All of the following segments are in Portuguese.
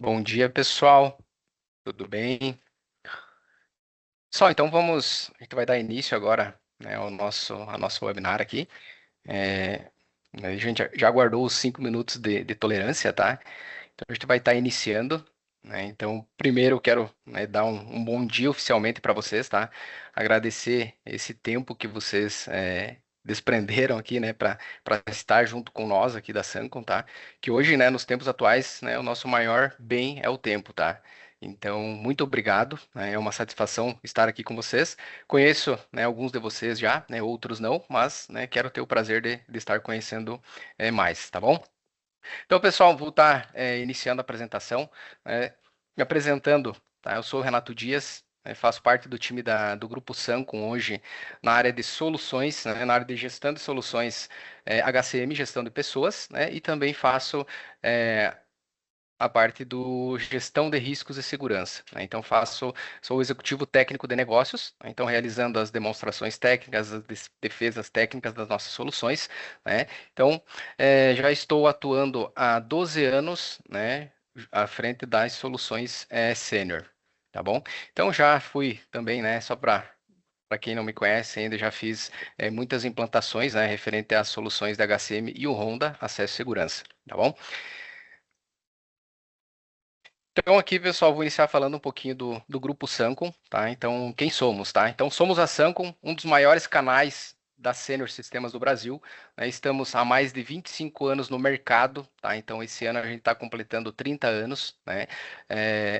Bom dia, pessoal. Tudo bem? Pessoal, então a gente vai dar início agora, né, ao nosso webinar aqui. É, a gente já guardou os 5 minutos de tolerância, tá? Então a gente vai estar iniciando, né? Então, primeiro eu quero, né, dar um bom dia oficialmente para vocês, tá? Agradecer esse tempo que vocês desprenderam aqui, né, para estar junto com nós aqui da Sancom, tá? Que hoje, né, nos tempos atuais, né, o nosso maior bem é o tempo, tá? Então, muito obrigado, né? É uma satisfação estar aqui com vocês. Conheço, né, alguns de vocês já, né, outros não, mas, né, quero ter o prazer de estar conhecendo mais, tá bom? Então, pessoal, vou estar iniciando a apresentação, me apresentando, tá? Eu sou o Renato Dias, faço parte do time do Grupo Sancom hoje na área de soluções, né, na área de gestão de soluções HCM, gestão de pessoas, né, e também faço eh, a parte do gestão de riscos e segurança, né? Então sou o executivo técnico de negócios, né? Então realizando as demonstrações técnicas, as defesas técnicas das nossas soluções, né? Então já estou atuando há 12 anos, né, à frente das soluções sênior, tá bom? Então já fui também, né, só para quem não me conhece ainda, já fiz muitas implantações, né, referente às soluções da HCM e o Honda Acesso e Segurança, tá bom? Então aqui, pessoal, vou iniciar falando um pouquinho do Grupo Sancom, tá? Então, quem somos, tá? Então, somos a Sancom, um dos maiores canais da Senior Sistemas do Brasil, né? Estamos há mais de 25 anos no mercado, tá? Então, esse ano a gente está completando 30 anos, né?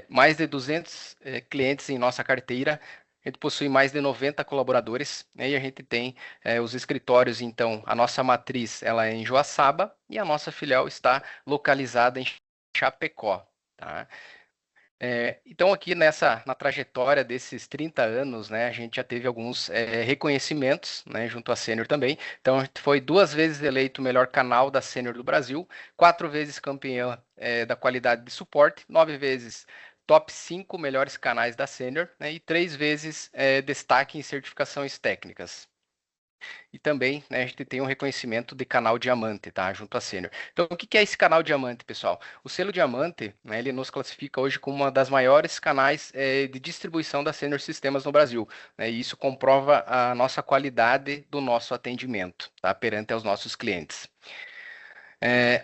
Mais de 200 clientes em nossa carteira. A gente possui mais de 90 colaboradores, né? E a gente tem os escritórios, então, a nossa matriz, ela é em Joaçaba e a nossa filial está localizada em Chapecó, tá? Então, aqui na trajetória desses 30 anos, né, a gente já teve alguns reconhecimentos, né, junto à Sênior também. Então, a gente foi 2 vezes eleito o melhor canal da Sênior do Brasil, 4 vezes campeão da qualidade de suporte, 9 vezes top 5 melhores canais da Sênior, né, e 3 vezes destaque em certificações técnicas. E também, né, a gente tem um reconhecimento de canal diamante, tá? Junto à Sênior. Então, o que que é esse canal diamante, pessoal? O selo diamante, né, ele nos classifica hoje como uma das maiores canais de distribuição da Sênior Sistemas no Brasil, né? E isso comprova a nossa qualidade do nosso atendimento, tá? Perante aos nossos clientes.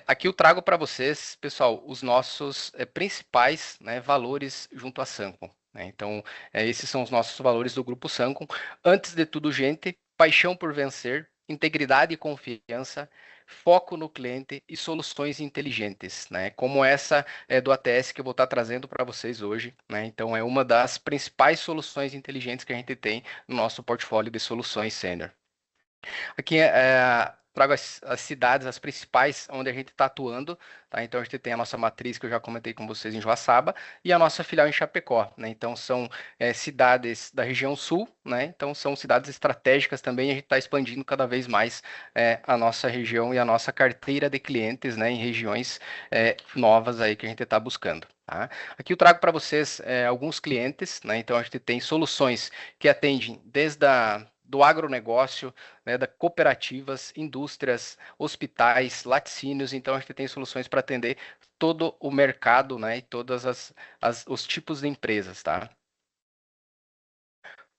Aqui eu trago para vocês, pessoal, os nossos principais, né, valores junto à Sancom, né? Então, esses são os nossos valores do Grupo Sancom. Antes de tudo, gente, paixão por vencer, integridade e confiança, foco no cliente e soluções inteligentes, né? Como essa do ATS que eu vou estar trazendo para vocês hoje, né? Então, é uma das principais soluções inteligentes que a gente tem no nosso portfólio de soluções sênior. Aqui trago as cidades, as principais, onde a gente está atuando, tá? Então a gente tem a nossa matriz, que eu já comentei com vocês, em Joaçaba, e a nossa filial em Chapecó, né? Então são cidades da região sul, né? Então são cidades estratégicas também, a gente está expandindo cada vez mais a nossa região e a nossa carteira de clientes, né? Em regiões novas aí que a gente está buscando. Tá? Aqui eu trago para vocês alguns clientes, né? Então a gente tem soluções que atendem do agronegócio, né, da cooperativas, indústrias, hospitais, laticínios. Então a gente tem soluções para atender todo o mercado, né, e todas os tipos de empresas, tá?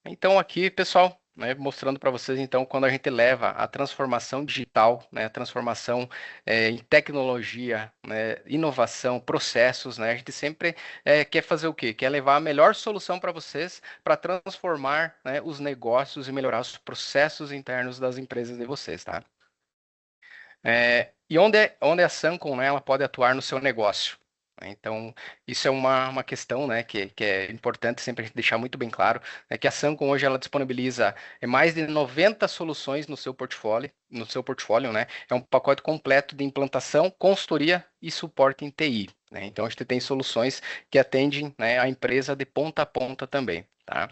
Então aqui, pessoal, né, mostrando para vocês então quando a gente leva a transformação digital, né, a transformação em tecnologia, né, inovação, processos, né, a gente sempre quer fazer o quê? Quer levar a melhor solução para vocês para transformar, né, os negócios e melhorar os processos internos das empresas de vocês, tá? E onde a Sancom, né, ela pode atuar no seu negócio, né? Então, isso é uma questão, né, que é importante sempre a gente deixar muito bem claro, né, que a Sancom hoje ela disponibiliza mais de 90 soluções no seu portfólio, né? É um pacote completo de implantação, consultoria e suporte em TI, né? Então, a gente tem soluções que atendem, né, a empresa de ponta a ponta também, tá?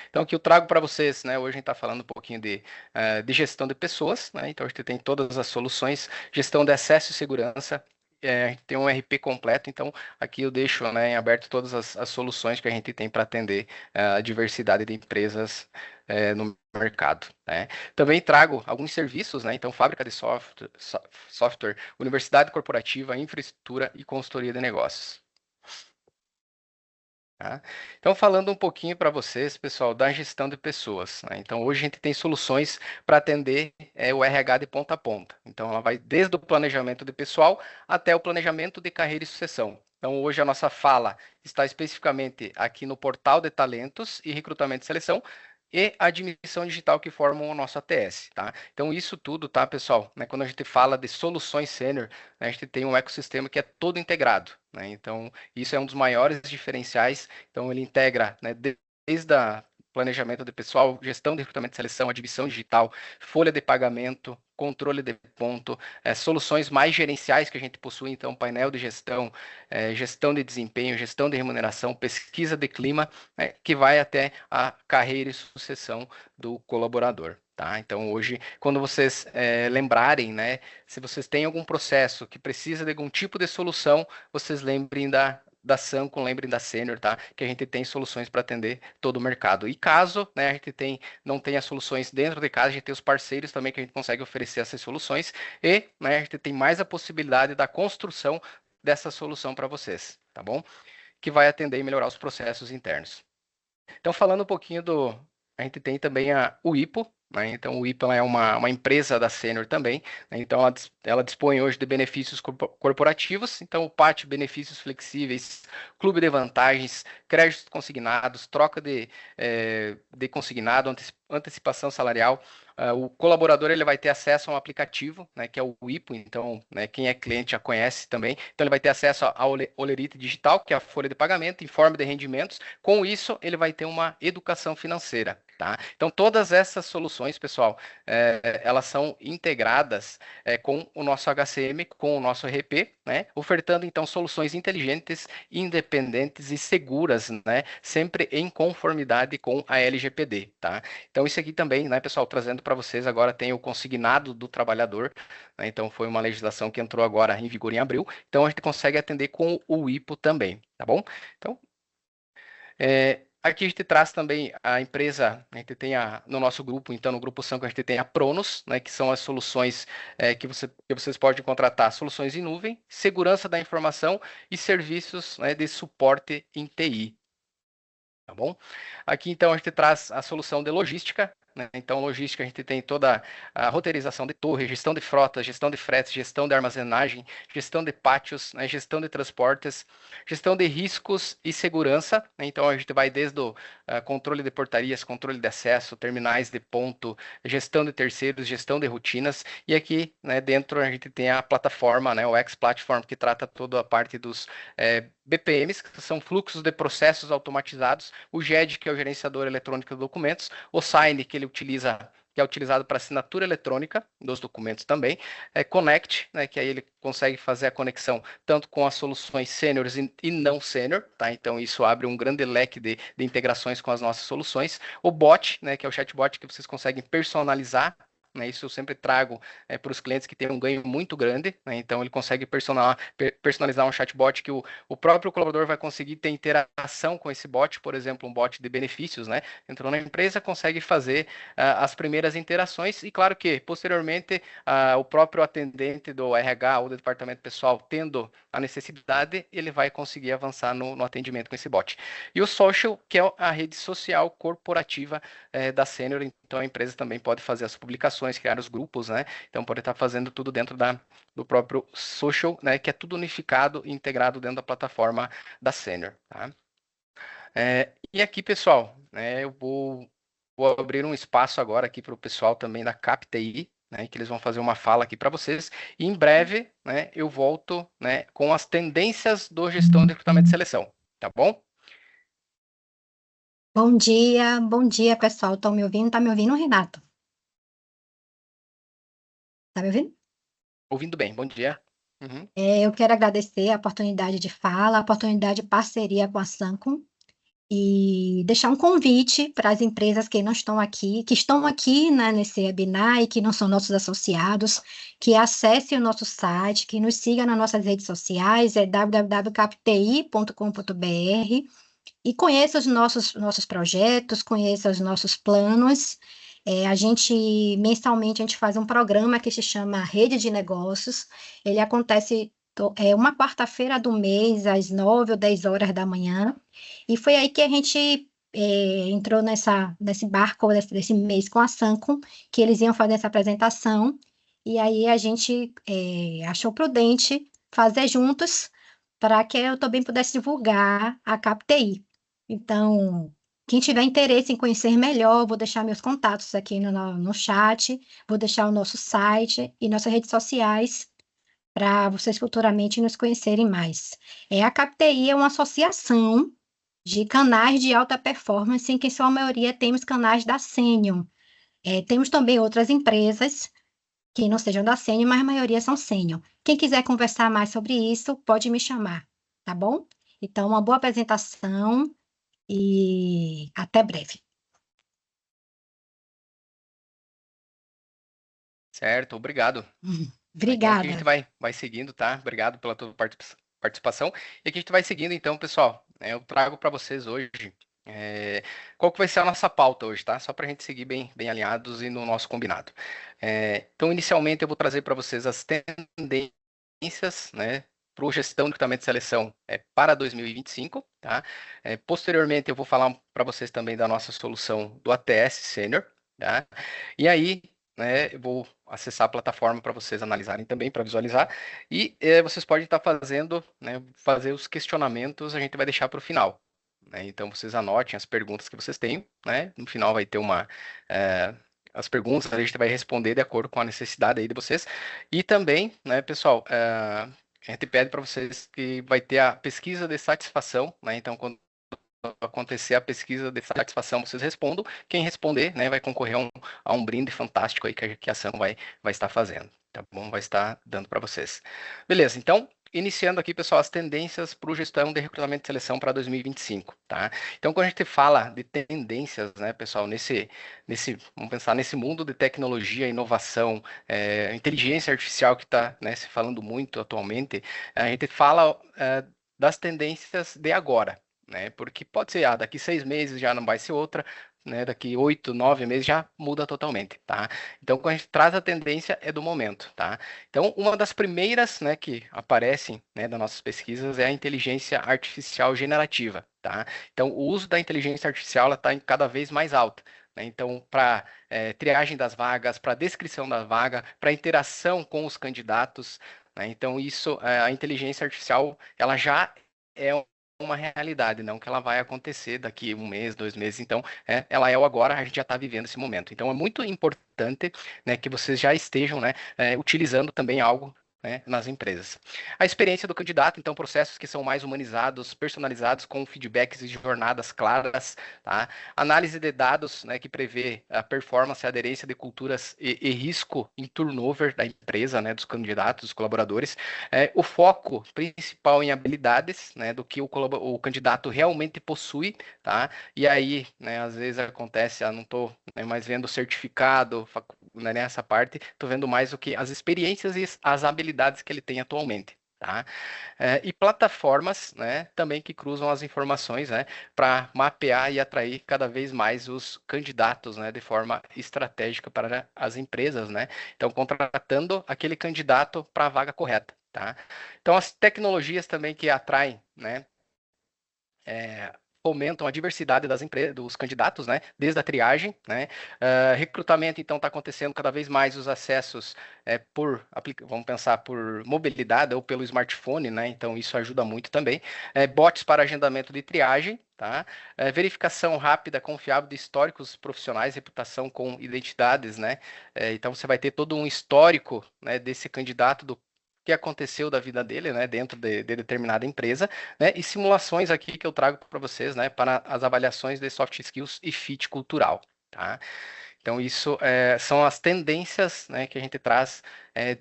Então, o que eu trago para vocês, né? Hoje a gente está falando um pouquinho de gestão de pessoas, né? Então, a gente tem todas as soluções, gestão de acesso e segurança. A gente tem um RP completo, então aqui eu deixo, né, em aberto todas as soluções que a gente tem para atender a diversidade de empresas no mercado, né? Também trago alguns serviços, né? Então, fábrica de software, universidade corporativa, infraestrutura e consultoria de negócios. Tá? Então, falando um pouquinho para vocês, pessoal, da gestão de pessoas, né? Então, hoje a gente tem soluções para atender o RH de ponta a ponta. Então, ela vai desde o planejamento de pessoal até o planejamento de carreira e sucessão. Então, hoje a nossa fala está especificamente aqui no portal de talentos e recrutamento e seleção e admissão digital que formam o nosso ATS, tá? Então, isso tudo, tá, pessoal? Né, quando a gente fala de soluções sênior, né, a gente tem um ecossistema que é todo integrado, né? Então, isso é um dos maiores diferenciais. Então, ele integra, né, desde a planejamento de pessoal, gestão de recrutamento e seleção, admissão digital, folha de pagamento, controle de ponto, soluções mais gerenciais que a gente possui, então, painel de gestão, gestão de desempenho, gestão de remuneração, pesquisa de clima, né, que vai até a carreira e sucessão do colaborador. Tá? Então, hoje, quando vocês lembrarem, né, se vocês têm algum processo que precisa de algum tipo de solução, vocês lembrem da Sancom, lembrem da Sênior, tá? Que a gente tem soluções para atender todo o mercado. E caso, né, a gente não tenha soluções dentro de casa, a gente tem os parceiros também que a gente consegue oferecer essas soluções e, né, a gente tem mais a possibilidade da construção dessa solução para vocês, tá bom? Que vai atender e melhorar os processos internos. Então, falando um pouquinho a gente tem também o IPO, né? Então, o IPO é uma empresa da Sênior também, né? Então, ela dispõe hoje de benefícios corporativos, então, o PAT, benefícios flexíveis, clube de vantagens, créditos consignados, troca de consignado, antecipação salarial. O colaborador ele vai ter acesso a um aplicativo, né, que é o IPO, então, né, quem é cliente já conhece também. Então, ele vai ter acesso à Olerite Digital, que é a folha de pagamento, informe de rendimentos. Com isso, ele vai ter uma educação financeira. Tá? Então, todas essas soluções, pessoal, elas são integradas com o nosso HCM, com o nosso RP, né? Ofertando, então, soluções inteligentes, independentes e seguras, né? Sempre em conformidade com a LGPD. Tá? Então, isso aqui também, né, pessoal, trazendo para vocês agora tem o consignado do trabalhador, né? Então, foi uma legislação que entrou agora em vigor em abril. Então, a gente consegue atender com o IPO também, tá bom? Então, aqui a gente traz também a empresa, a gente tem no nosso grupo, então no Grupo Sanco a gente tem a Pronos, né, que são as soluções que vocês podem contratar, soluções em nuvem, segurança da informação e serviços, né, de suporte em TI. Tá bom? Aqui, então, a gente traz a solução de logística, né? Então, logística, a gente tem toda a roteirização de torre, gestão de frotas, gestão de fretes, gestão de armazenagem, gestão de pátios, né? Gestão de transportes, gestão de riscos e segurança, né? Então, a gente vai desde o controle de portarias, controle de acesso, terminais de ponto, gestão de terceiros, gestão de rotinas, e aqui, né, dentro a gente tem a plataforma, né, o X-Platform, que trata toda a parte dos BPMs, que são fluxos de processos automatizados, o GED, que é o gerenciador eletrônico de documentos, o Sign, que ele utiliza, que é utilizado para assinatura eletrônica dos documentos também, Connect, né, que aí ele consegue fazer a conexão tanto com as soluções sêniores e não sênior, tá? Então isso abre um grande leque de integrações com as nossas soluções. O Bot, né, que é o chatbot que vocês conseguem personalizar, né, isso eu sempre trago para os clientes que têm um ganho muito grande, né, então ele consegue personalizar um chatbot que o próprio colaborador vai conseguir ter interação com esse bot, por exemplo, um bot de benefícios, né? Entrou na empresa, consegue fazer as primeiras interações e, claro que, posteriormente, o próprio atendente do RH ou do departamento pessoal, tendo a necessidade, ele vai conseguir avançar no atendimento com esse bot. E o social, que é a rede social corporativa da Sênior, então a empresa também pode fazer as publicações, criar os grupos, né? Então pode estar fazendo tudo dentro do próprio social, né? Que é tudo unificado e integrado dentro da plataforma da Sênior, tá? E aqui, pessoal, né, vou abrir um espaço agora aqui para o pessoal também da CapTI, né, que eles vão fazer uma fala aqui para vocês. E em breve, né, eu volto, né, com as tendências do gestão de recrutamento e seleção, tá bom? Bom dia, pessoal. Estão me ouvindo? Tá me ouvindo, Renato? Tá me ouvindo? Ouvindo bem, bom dia. Uhum. Eu quero agradecer a oportunidade de fala, a oportunidade de parceria com a Sancom e deixar um convite para as empresas que não estão aqui, que estão aqui, né, nesse webinar e que não são nossos associados, que acessem o nosso site, que nos sigam nas nossas redes sociais, é www.capti.com.br e conheça os nossos projetos, conheça os nossos planos. Mensalmente, a gente faz um programa que se chama Rede de Negócios. Ele acontece uma quarta-feira do mês, às 9 ou 10 horas da manhã, e foi aí que a gente entrou nesse barco desse mês com a Sancom, que eles iam fazer essa apresentação, e aí a gente achou prudente fazer juntos para que eu também pudesse divulgar a CapTI. Então, quem tiver interesse em conhecer melhor, vou deixar meus contatos aqui no chat, vou deixar o nosso site e nossas redes sociais para vocês futuramente nos conhecerem mais. A CapTI é uma associação de canais de alta performance, em que sua maioria temos canais da Senior. Temos também outras empresas que não sejam da Senior, mas a maioria são Senior. Quem quiser conversar mais sobre isso, pode me chamar, tá bom? Então, uma boa apresentação e até breve. Certo, obrigado. Então aqui a gente Obrigada. vai seguindo, tá? Obrigado pela tua participação. E aqui a gente vai seguindo, então, pessoal. Eu trago para vocês hoje qual que vai ser a nossa pauta hoje, tá? Só para a gente seguir bem alinhados e no nosso combinado. Então, inicialmente, eu vou trazer para vocês as tendências, né? Para o gestão de recrutamento e seleção para 2025, tá? Posteriormente, eu vou falar para vocês também da nossa solução do ATS Senior, tá? E aí, né, eu vou acessar a plataforma para vocês analisarem também, para visualizar, e vocês podem estar fazendo, né, fazer os questionamentos, a gente vai deixar para o final, né, então vocês anotem as perguntas que vocês têm, né, no final vai ter as perguntas a gente vai responder de acordo com a necessidade aí de vocês, e também, né, pessoal, a gente pede para vocês que vai ter a pesquisa de satisfação, né, então quando acontecer a pesquisa de satisfação, vocês respondam. Quem responder, né, vai concorrer a um brinde fantástico aí que a ação vai estar fazendo, tá bom? Vai estar dando para vocês. Beleza, então, iniciando aqui, pessoal, as tendências para o gestão de recrutamento e seleção para 2025, tá? Então, quando a gente fala de tendências, né, pessoal, vamos pensar nesse mundo de tecnologia, inovação, inteligência artificial que está, né, se falando muito atualmente, a gente fala das tendências de agora, né? Porque pode ser, daqui 6 meses já não vai ser outra, né? Daqui 8, 9 meses já muda totalmente, tá? Então, quando a gente traz a tendência, é do momento, tá? Então, uma das primeiras, né, que aparecem, né, das nossas pesquisas é a inteligência artificial generativa, tá? Então, o uso da inteligência artificial está cada vez mais alta, né? Então, para triagem das vagas, para descrição da vaga, para interação com os candidatos, né? Então, isso, a inteligência artificial, ela já é uma realidade, não que ela vai acontecer daqui 1 mês, 2 meses. Então, ela é o agora, a gente já está vivendo esse momento. Então, é muito importante, né, que vocês já estejam, né, utilizando também algo, né, nas empresas. A experiência do candidato, então, processos que são mais humanizados, personalizados, com feedbacks e jornadas claras, tá? Análise de dados, né, que prevê a performance, a aderência de culturas e risco em turnover da empresa, né, dos candidatos, dos colaboradores. O foco principal em habilidades, né, do que o candidato realmente possui, tá? E aí, né, às vezes acontece, não estou, né, mais vendo o certificado, né, nessa parte, estou vendo mais o que as experiências e as habilidades que ele tem atualmente. Tá? E plataformas, né, também que cruzam as informações, né, para mapear e atrair cada vez mais os candidatos, né, de forma estratégica para as empresas, né? Então, contratando aquele candidato para a vaga correta, tá? Então, as tecnologias também que atraem, né, fomentam a diversidade das empresas, dos candidatos, né? Desde a triagem, né? Recrutamento, então, está acontecendo cada vez mais os acessos vamos pensar, por mobilidade ou pelo smartphone, né? Então, isso ajuda muito também. Bots para agendamento de triagem, tá? Verificação rápida, confiável de históricos profissionais, reputação com identidades, né? Então, você vai ter todo um histórico, né, desse candidato, do que aconteceu da vida dele, né, dentro de determinada empresa, né, e simulações aqui que eu trago para vocês, né, para as avaliações de soft skills e fit cultural, tá? Então, isso são as tendências, né, que a gente traz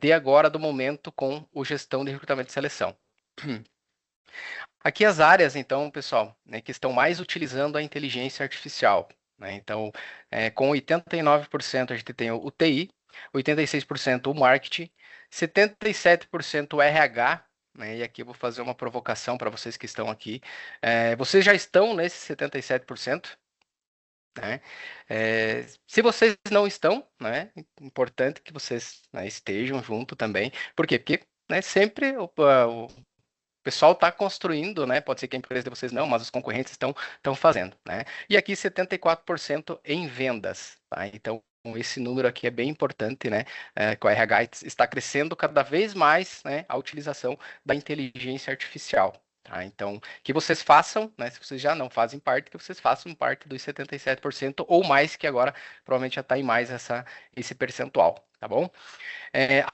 de agora, do momento, com o gestão de recrutamento e seleção. Aqui as áreas, então, pessoal, né, que estão mais utilizando a inteligência artificial, né? Então, com 89% a gente tem o TI, 86% o marketing, 77% o RH, né? E aqui eu vou fazer uma provocação para vocês que estão aqui. Vocês já estão nesses 77%? Né? Se vocês não estão, né, importante que vocês, né, estejam junto também. Por quê? Porque né, sempre o pessoal está construindo, né? Pode ser que a empresa de vocês não, mas os concorrentes estão fazendo, né? E aqui 74% em vendas, tá? Então esse número aqui é bem importante, né? Que o RH está crescendo cada vez mais, né? A utilização da inteligência artificial. Tá? Então, que vocês façam, né? Se vocês já não fazem parte, que vocês façam parte dos 77% ou mais, que agora provavelmente já está em mais esse percentual, tá bom?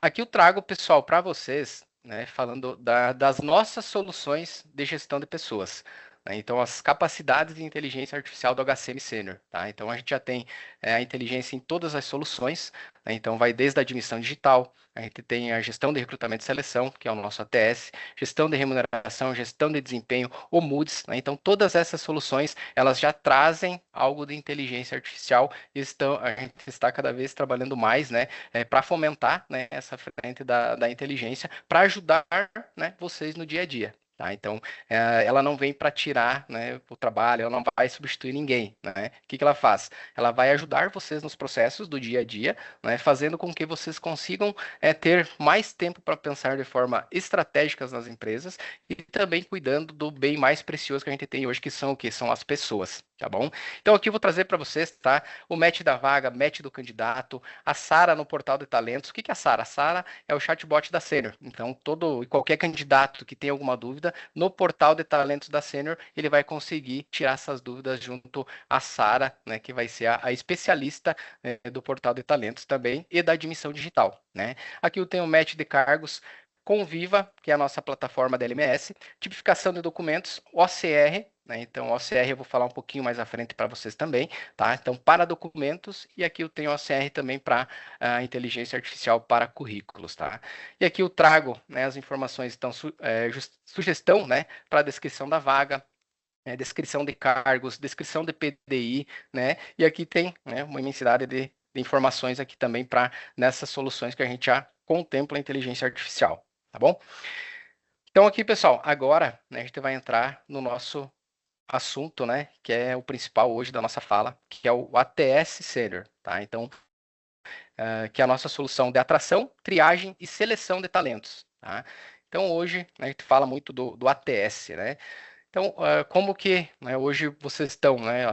Aqui eu trago, pessoal, para vocês, né, falando das nossas soluções de gestão de pessoas. Né? Então, as capacidades de inteligência artificial do HCM Senior. Tá? Então, a gente já tem a inteligência em todas as soluções. Né? Então, vai desde a admissão digital, a gente tem a gestão de recrutamento e seleção, que é o nosso ATS, gestão de remuneração, gestão de desempenho, o Moods. Né? Então, todas essas soluções, elas já trazem algo de inteligência artificial e a gente está cada vez trabalhando mais, né, para fomentar, né, essa frente da inteligência, para ajudar, né, vocês no dia a dia. Tá? Então, ela não vem para tirar, né, o trabalho, ela não vai substituir ninguém. Né? O que ela faz? Ela vai ajudar vocês nos processos do dia a dia, né, fazendo com que vocês consigam ter mais tempo para pensar de forma estratégica nas empresas e também cuidando do bem mais precioso que a gente tem hoje, que são o quê? São as pessoas. Tá bom? Então aqui eu vou trazer para vocês, tá? O match da vaga, match do candidato, a Sara no portal de talentos. O que é a Sara? A Sara é o chatbot da Sênior. Então, todo e qualquer candidato que tenha alguma dúvida, no portal de talentos da Sênior, ele vai conseguir tirar essas dúvidas junto à Sara, né, que vai ser a especialista do portal de talentos também e da admissão digital. Né? Aqui eu tenho o match de cargos. Conviva, que é a nossa plataforma da LMS, tipificação de documentos, OCR, né? Então, OCR eu vou falar um pouquinho mais à frente para vocês também, tá? Então, para documentos, e aqui eu tenho OCR também para inteligência artificial para currículos, tá? E aqui eu trago, né, as informações, então, sugestão, né, para a descrição da vaga, descrição de cargos, descrição de PDI, né? E aqui tem, né, uma imensidade de informações aqui também para nessas soluções que a gente já contempla a inteligência artificial, tá bom? Então aqui, pessoal, agora, né, a gente vai entrar no nosso assunto, né, que é o principal hoje da nossa fala, que é o ATS Senior, tá? Então, que é a nossa solução de atração, triagem e seleção de talentos, tá? Então, hoje, né, a gente fala muito do ATS, né? Então, como que, né, hoje vocês estão, né?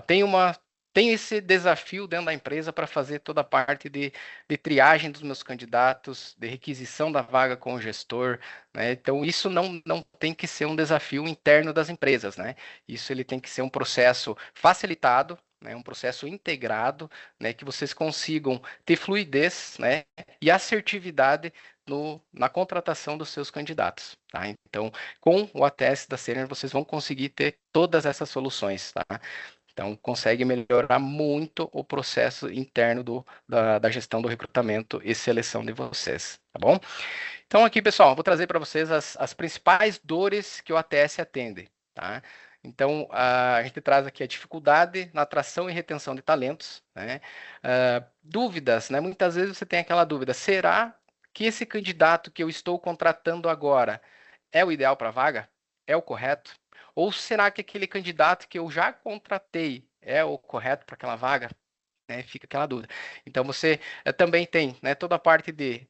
Tem esse desafio dentro da empresa para fazer toda a parte de triagem dos meus candidatos, de requisição da vaga com o gestor, né? Então, isso não tem que ser um desafio interno das empresas, né? Isso ele tem que ser um processo facilitado, né? Um processo integrado, né? Que vocês consigam ter fluidez, né? E assertividade na contratação dos seus candidatos, tá? Então, com o ATS da Senior, vocês vão conseguir ter todas essas soluções, tá? Então, consegue melhorar muito o processo interno da gestão do recrutamento e seleção de vocês, tá bom? Então, aqui, pessoal, vou trazer para vocês as principais dores que o ATS atende, tá? Então, a gente traz aqui a dificuldade na atração e retenção de talentos, né? Dúvidas, né? Muitas vezes você tem aquela dúvida, será que esse candidato que eu estou contratando agora é o ideal para a vaga? É o correto? Ou será que aquele candidato que eu já contratei é o correto para aquela vaga? Né, fica aquela dúvida. Então você também tem, né, toda a parte de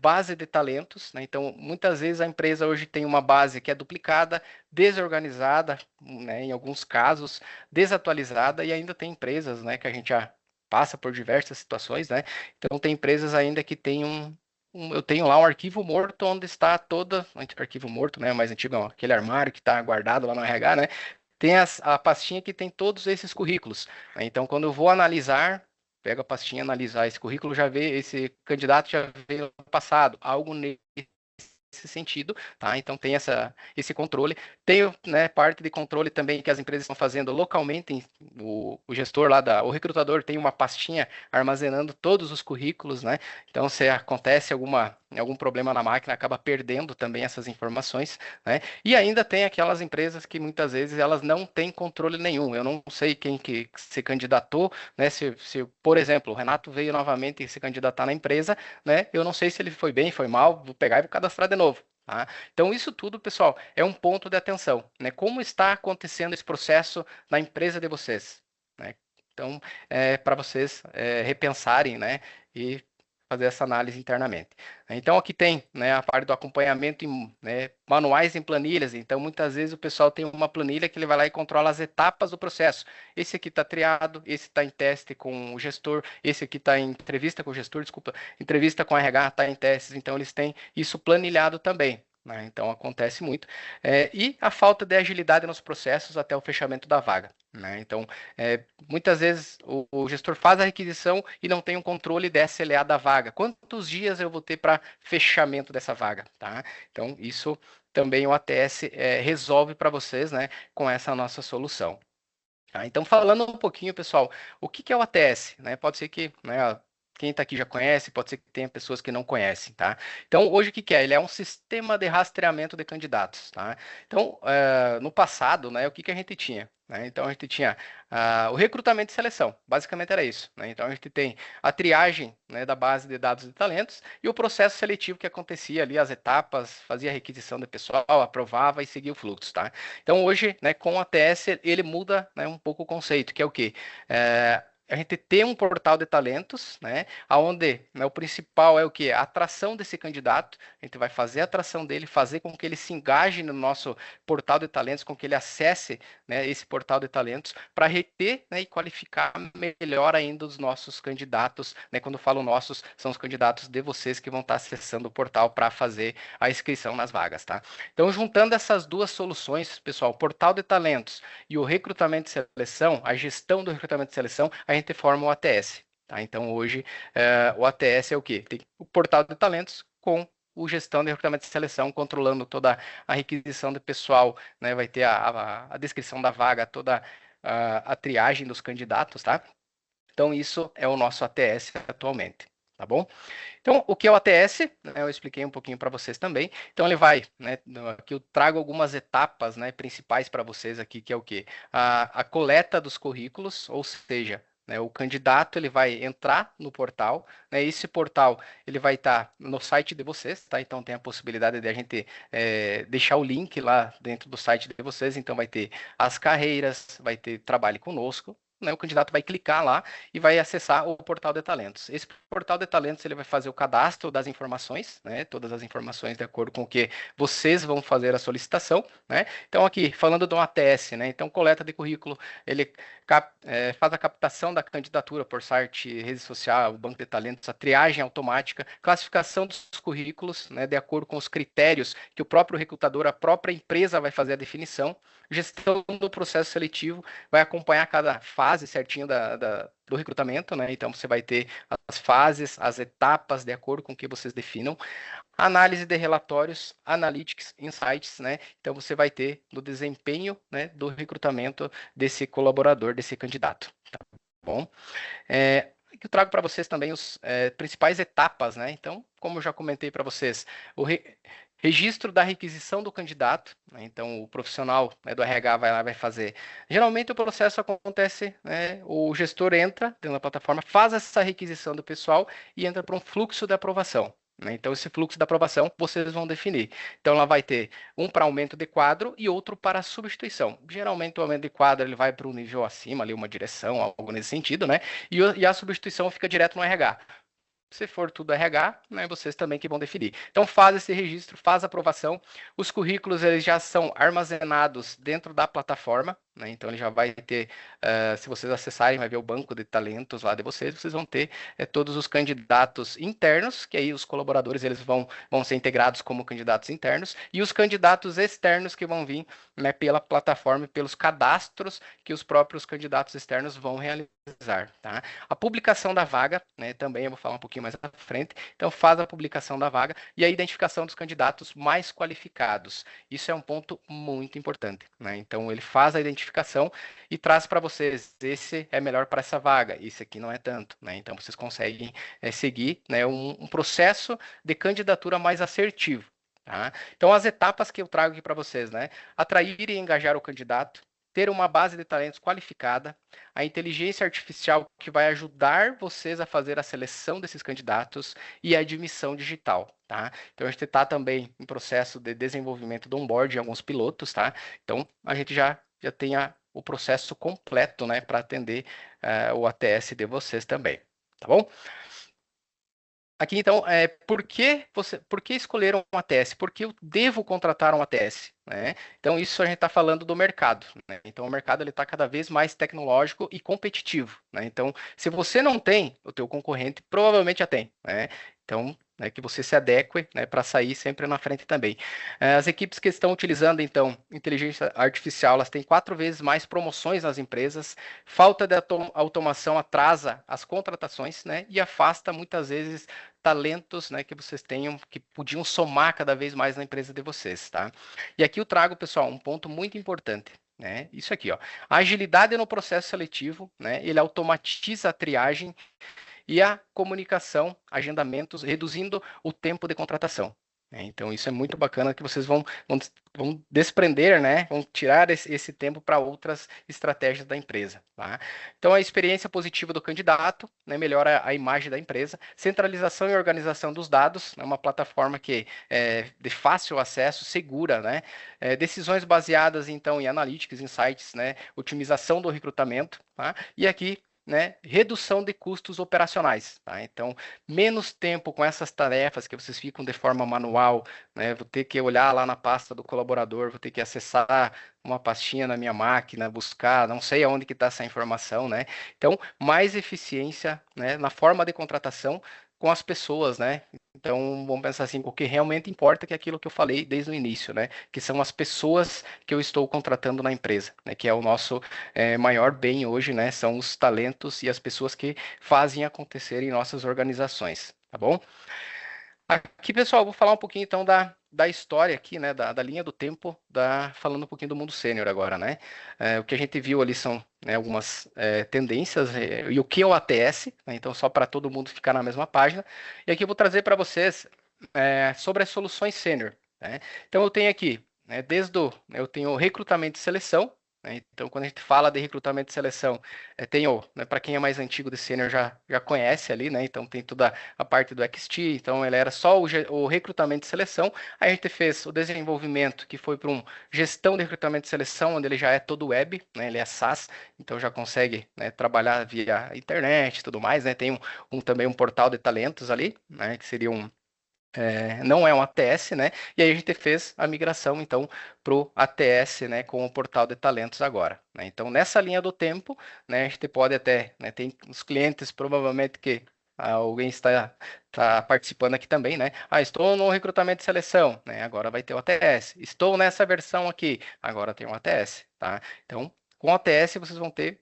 base de talentos, né, então muitas vezes a empresa hoje tem uma base que é duplicada, desorganizada, né, em alguns casos desatualizada e ainda tem empresas, né, que a gente já passa por diversas situações, né, então tem empresas ainda que tem eu tenho lá um arquivo morto onde está toda, arquivo morto, né, mais antigo, aquele armário que está guardado lá no RH, né, tem a pastinha que tem todos esses currículos. Né? Então, quando eu vou analisar, pego a pastinha, analisar esse currículo, já vê, esse candidato já veio no passado, algo nesse sentido, tá? Então tem esse controle. Tem, né, parte de controle também que as empresas estão fazendo localmente. O gestor lá, o recrutador tem uma pastinha armazenando todos os currículos, né? Então se acontece algum problema na máquina, acaba perdendo também essas informações, né? E ainda tem aquelas empresas que muitas vezes elas não têm controle nenhum. Eu não sei quem que se candidatou, né? Se, por exemplo, o Renato veio novamente se candidatar na empresa, né? Eu não sei se ele foi bem, foi mal, vou pegar e vou cadastrar de novo. Tá? Então, isso tudo, pessoal, é um ponto de atenção. Né? Como está acontecendo esse processo na empresa de vocês? Né? Então, para vocês repensarem, né? E fazer essa análise internamente. Então, aqui tem, né, a parte do acompanhamento em, né, manuais em planilhas. Então, muitas vezes o pessoal tem uma planilha que ele vai lá e controla as etapas do processo. Esse aqui está triado, esse está em teste com o gestor, esse aqui está em entrevista com o gestor, desculpa, entrevista com o RH, está em testes. Então, eles têm isso planilhado também. Né? Então, acontece muito. E a falta de agilidade nos processos até o fechamento da vaga. Né? Então, muitas vezes o gestor faz a requisição e não tem um controle de SLA da vaga. Quantos dias eu vou ter para fechamento dessa vaga? Tá? Então, isso também o ATS resolve para vocês, né, com essa nossa solução. Tá? Então, falando um pouquinho, pessoal, o que é o ATS? Né? Pode ser que, né, quem está aqui já conhece, pode ser que tenha pessoas que não conhecem, tá? Então, hoje o que é? Ele é um sistema de rastreamento de candidatos, tá? Então, no passado, né, o que a gente tinha? Né? Então, a gente tinha o recrutamento e seleção, basicamente era isso, né? Então, a gente tem a triagem, né, da base de dados de talentos e o processo seletivo que acontecia ali, as etapas, fazia a requisição do pessoal, aprovava e seguia o fluxo, tá? Então, hoje, né, com a ATS, ele muda, né, um pouco o conceito, que é o quê? A gente tem um portal de talentos, né, onde, né, o principal é o que? A atração desse candidato. A gente vai fazer a atração dele, fazer com que ele se engaje no nosso portal de talentos, com que ele acesse, né, esse portal de talentos, para reter, né, e qualificar melhor ainda os nossos candidatos. Né, quando eu falo nossos, são os candidatos de vocês que vão estar acessando o portal para fazer a inscrição nas vagas. Tá? Então, juntando essas duas soluções, pessoal, o portal de talentos e o recrutamento e seleção, a gestão do recrutamento e seleção, a gente forma o ATS. Tá? Então, hoje, o ATS é o quê? Tem o portal de talentos com o gestão de recrutamento e seleção, controlando toda a requisição do pessoal, né? Vai ter a descrição da vaga, toda a triagem dos candidatos, tá? Então, isso é o nosso ATS atualmente, tá bom? Então, o que é o ATS? Né, eu expliquei um pouquinho para vocês também. Então, ele vai, né, aqui eu trago algumas etapas, né, principais para vocês aqui, que é o quê? A coleta dos currículos, ou seja, né, o candidato ele vai entrar no portal, né, esse portal ele vai estar no site de vocês, tá? Então tem a possibilidade de a gente deixar o link lá dentro do site de vocês, então vai ter as carreiras, vai ter trabalhe conosco, né, o candidato vai clicar lá e vai acessar o portal de talentos. Esse portal de talentos ele vai fazer o cadastro das informações, né, todas as informações de acordo com o que vocês vão fazer a solicitação, né? Então aqui falando do ATS, né? Então coleta de currículo, ele faz a captação da candidatura por site, rede social, banco de talentos, a triagem automática, classificação dos currículos, né, de acordo com os critérios que o próprio recrutador, a própria empresa vai fazer a definição, gestão do processo seletivo, vai acompanhar cada fase certinho do recrutamento, né? Então você vai ter as fases, as etapas de acordo com o que vocês definam. Análise de relatórios, analytics, insights, né? Então você vai ter no desempenho, né, do recrutamento desse colaborador, desse candidato. Tá bom? Eu trago para vocês também os principais etapas, né? Então, como eu já comentei para vocês, o registro da requisição do candidato, né? Então o profissional, né, do RH vai lá, vai fazer. Geralmente o processo acontece, né, o gestor entra dentro da plataforma, faz essa requisição do pessoal e entra para um fluxo de aprovação. Né? Então esse fluxo de aprovação vocês vão definir. Então ela vai ter um para aumento de quadro e outro para substituição. Geralmente o aumento de quadro ele vai para um nível acima, ali uma direção, algo nesse sentido, né? E a substituição fica direto no RH. Se for tudo RH, né, vocês também que vão definir. Então faz esse registro, faz a aprovação. Os currículos eles já são armazenados dentro da plataforma, né? Então ele já vai ter, se vocês acessarem, vai ver o banco de talentos lá de vocês, vocês vão ter todos os candidatos internos, que aí os colaboradores eles vão ser integrados como candidatos internos, e os candidatos externos que vão vir, né, pela plataforma e pelos cadastros que os próprios candidatos externos vão realizar. Tá? A publicação da vaga, né, também eu vou falar um pouquinho mais à frente, então faz a publicação da vaga e a identificação dos candidatos mais qualificados. Isso é um ponto muito importante. Né? Então ele faz a identificação e traz para vocês, esse é melhor para essa vaga, esse aqui não é tanto. Né? Então vocês conseguem seguir, né, um processo de candidatura mais assertivo. Tá? Então as etapas que eu trago aqui para vocês, né? Atrair e engajar o candidato, ter uma base de talentos qualificada, a inteligência artificial que vai ajudar vocês a fazer a seleção desses candidatos e a admissão digital, tá? Então a gente está também em processo de desenvolvimento do onboard de alguns pilotos, tá? Então a gente já tem o processo completo, né, para atender o ATS de vocês também, tá bom? Aqui, então, por que escolher um ATS? Por que eu devo contratar um ATS? Né? Então, isso a gente está falando do mercado. Né? Então, o mercado está cada vez mais tecnológico e competitivo. Né? Então, se você não tem, o teu concorrente provavelmente já tem. Né? Então, que você se adeque, né, para sair sempre na frente também. As equipes que estão utilizando, então, inteligência artificial, elas têm 4 vezes mais promoções nas empresas, falta de automação atrasa as contratações, né, e afasta muitas vezes talentos, né, que vocês tenham, que podiam somar cada vez mais na empresa de vocês, tá? E aqui eu trago, pessoal, um ponto muito importante, né? Isso aqui, ó. A agilidade no processo seletivo, né? Ele automatiza a triagem e a comunicação, agendamentos, reduzindo o tempo de contratação. Então, isso é muito bacana que vocês vão desprender, né? Vão tirar esse tempo para outras estratégias da empresa. Tá? Então, a experiência positiva do candidato, né, melhora a imagem da empresa, centralização e organização dos dados, é uma plataforma que é de fácil acesso, segura, né? Decisões baseadas, então, em analytics, insights, né? Otimização do recrutamento, tá? E aqui né, redução de custos operacionais. Tá? Então, menos tempo com essas tarefas que vocês ficam de forma manual, né, vou ter que olhar lá na pasta do colaborador, vou ter que acessar uma pastinha na minha máquina, buscar, não sei aonde que está essa informação, né? Então, mais eficiência, né, na forma de contratação com as pessoas, né? Então, vamos pensar assim, o que realmente importa que é aquilo que eu falei desde o início, né? Que são as pessoas que eu estou contratando na empresa, né? Que é o nosso maior bem hoje, né? São os talentos e as pessoas que fazem acontecer em nossas organizações, tá bom? Aqui, pessoal, vou falar um pouquinho então da história aqui, né? Da linha do tempo, falando um pouquinho do mundo sênior agora, né? O que a gente viu ali são né, algumas tendências e o que é o ATS, né, então só para todo mundo ficar na mesma página. E aqui eu vou trazer para vocês sobre as soluções sênior. Né? Então eu tenho aqui, né, eu tenho recrutamento e seleção. Né? Então quando a gente fala de recrutamento e seleção, tenho, né, para quem é mais antigo de sênior já conhece ali, né? Então tem toda a parte do XT, então ele era só o recrutamento e seleção. Aí a gente fez o desenvolvimento que foi para um gestão de recrutamento e seleção, onde ele já é todo web, né? Ele é SaaS, então já consegue né, trabalhar via internet e tudo mais, né? Tem também um portal de talentos ali, né? Que seria não é um ATS, né? E aí a gente fez a migração, então, para o ATS, né? Com o portal de talentos agora. Né? Então, nessa linha do tempo, né? A gente pode até, né? Tem os clientes, provavelmente que alguém está participando aqui também, né? Estou no recrutamento e seleção, né? Agora vai ter o ATS. Estou nessa versão aqui, agora tem o ATS, tá? Então, com o ATS vocês vão ter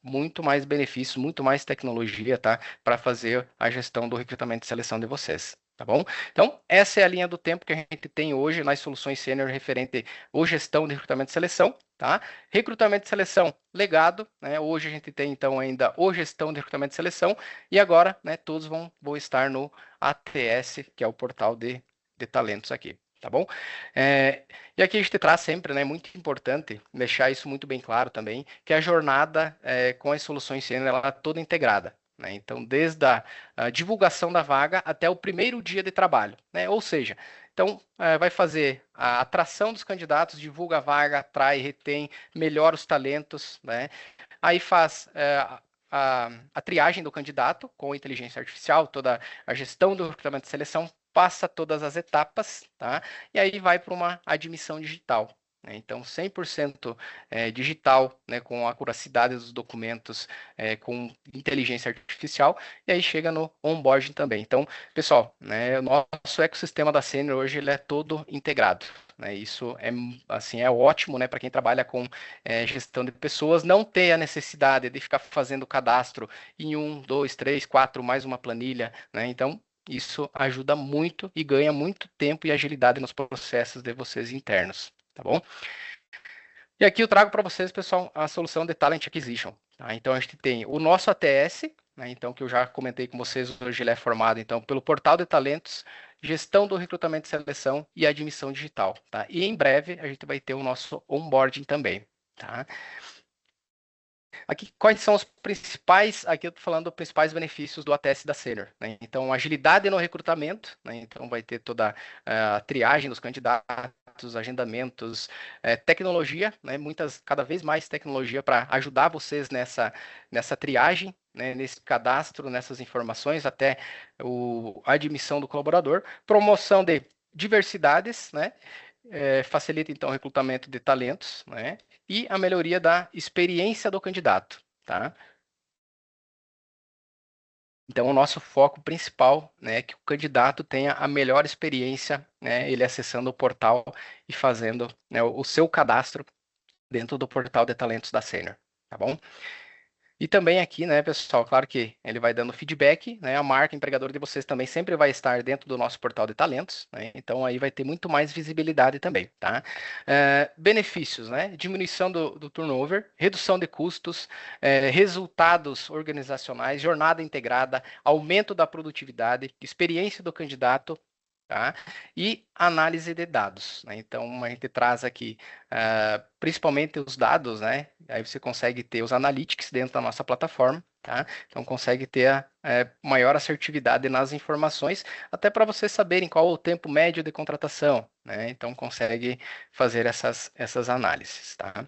muito mais benefícios, muito mais tecnologia, tá? Para fazer a gestão do recrutamento e seleção de vocês. Tá bom? Então, essa é a linha do tempo que a gente tem hoje nas soluções sênior referente à gestão de recrutamento e seleção, tá? Recrutamento e seleção, legado, né? Hoje a gente tem, então, ainda o gestão de recrutamento e seleção, e agora, né, todos vão estar no ATS, que é o portal de talentos aqui, tá bom? E aqui a gente traz sempre, né, muito importante, deixar isso muito bem claro também, que a jornada com as soluções sênior, ela é toda integrada, né? Então, desde a divulgação da vaga até o primeiro dia de trabalho, né? Ou seja, então vai fazer a atração dos candidatos, divulga a vaga, atrai, retém, melhora os talentos, né? Aí faz a triagem do candidato com inteligência artificial, toda a gestão do recrutamento de seleção, passa todas as etapas, tá? E aí vai para uma admissão digital. Né? Então, 100% digital, né, com a curacidade dos documentos, com inteligência artificial, e aí chega no onboarding também. Então, pessoal, né, o nosso ecossistema da Sênior hoje ele é todo integrado. Né? Isso é, assim, é ótimo né, para quem trabalha com gestão de pessoas, não ter a necessidade de ficar fazendo cadastro em 1, 2, 3, 4, mais uma planilha. Né? Então, isso ajuda muito e ganha muito tempo e agilidade nos processos de vocês internos, tá bom? E aqui eu trago para vocês, pessoal, a solução de Talent Acquisition. Tá? Então, a gente tem o nosso ATS, né? Então, que eu já comentei com vocês, hoje ele é formado então, pelo portal de talentos, gestão do recrutamento e seleção e admissão digital. Tá? E em breve a gente vai ter o nosso onboarding também. Tá? Aqui, quais são os principais, aqui eu estou falando dos principais benefícios do ATS da Sênior. Né? Então, agilidade no recrutamento, né? Então vai ter toda a triagem dos candidatos, agendamentos, tecnologia, né? Cada vez mais tecnologia para ajudar vocês nessa triagem, né, nesse cadastro, nessas informações, até a admissão do colaborador, promoção de diversidades, né, facilita então o recrutamento de talentos, né, e a melhoria da experiência do candidato, tá? Então, o nosso foco principal, né, é que o candidato tenha a melhor experiência, né, ele acessando o portal e fazendo, né, o seu cadastro dentro do portal de talentos da Sênior, tá bom? E também aqui, né, pessoal, claro que ele vai dando feedback, né, a marca empregadora de vocês também sempre vai estar dentro do nosso portal de talentos, né, então aí vai ter muito mais visibilidade também, tá? Benefícios, né, diminuição do turnover, redução de custos, resultados organizacionais, jornada integrada, aumento da produtividade, experiência do candidato, tá? E análise de dados, né? Então a gente traz aqui principalmente os dados, né? Aí você consegue ter os analytics dentro da nossa plataforma, tá? Então consegue ter a maior assertividade nas informações, até para vocês saberem qual o tempo médio de contratação, né? Então consegue fazer essas análises, tá?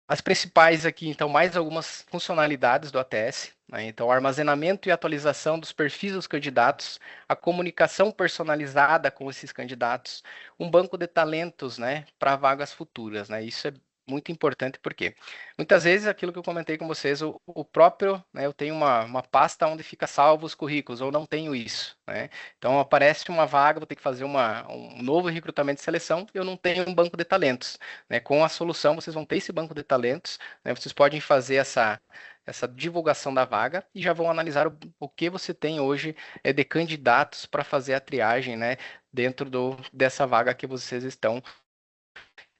As principais aqui, então, mais algumas funcionalidades do ATS, né? Então, armazenamento e atualização dos perfis dos candidatos, a comunicação personalizada com esses candidatos, um banco de talentos, né, para vagas futuras, né? Isso é muito importante porque muitas vezes aquilo que eu comentei com vocês, o próprio, né, eu tenho uma pasta onde fica salvo os currículos, ou não tenho isso, né? Então aparece uma vaga, vou ter que fazer um novo recrutamento de seleção, eu não tenho um banco de talentos, né? Com a solução, vocês vão ter esse banco de talentos, né? Vocês podem fazer essa divulgação da vaga e já vão analisar o que você tem hoje de candidatos para fazer a triagem, né? Dentro dessa vaga que vocês estão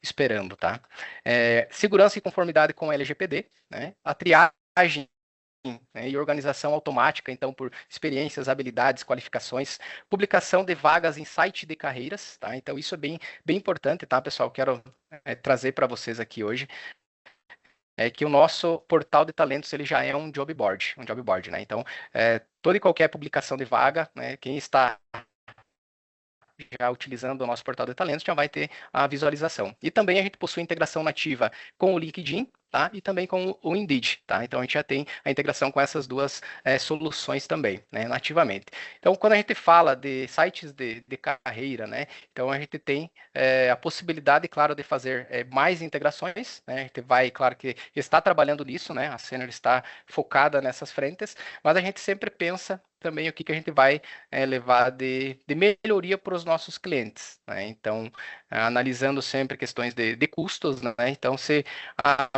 esperando, tá? Segurança e conformidade com o LGPD, né? A triagem, né, e organização automática, então, por experiências, habilidades, qualificações, publicação de vagas em site de carreiras, tá? Então, isso é bem importante, tá, pessoal? Quero trazer para vocês aqui hoje que o nosso portal de talentos ele já é um job board, né? Então, toda e qualquer publicação de vaga, né, quem está já utilizando o nosso portal de talentos já vai ter a visualização. E também a gente possui integração nativa com o LinkedIn, tá? E também com o Indeed, tá? Então a gente já tem a integração com essas duas soluções também, né? Nativamente. Então quando a gente fala de sites de carreira, né? Então a gente tem a possibilidade, claro, de fazer mais integrações, né? A gente vai, claro que está trabalhando nisso, né? A Sênior está focada nessas frentes, mas a gente sempre pensa também o que a gente vai levar de melhoria para os nossos clientes, né? Então, analisando sempre questões de custos, né? Então, se a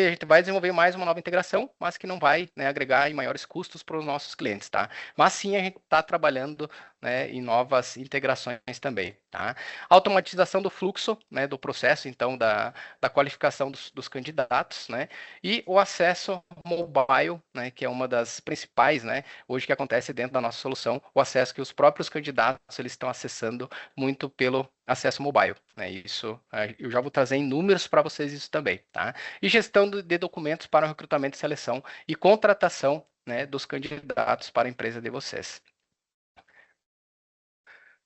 gente vai desenvolver mais uma nova integração, mas que não vai, né, agregar em maiores custos para os nossos clientes, tá? Mas sim, a gente está trabalhando, né, em novas integrações também, tá? Automatização do fluxo, né, do processo, então, da qualificação dos candidatos, né? E o acesso mobile, né, que é uma das principais, né, hoje que acontece dentro da nossa solução, o acesso que os próprios candidatos eles estão acessando muito pelo acesso mobile, né? Isso eu já vou trazer em números para vocês isso também, tá? E gestão de documentos para o recrutamento, seleção e contratação, né, dos candidatos para a empresa de vocês.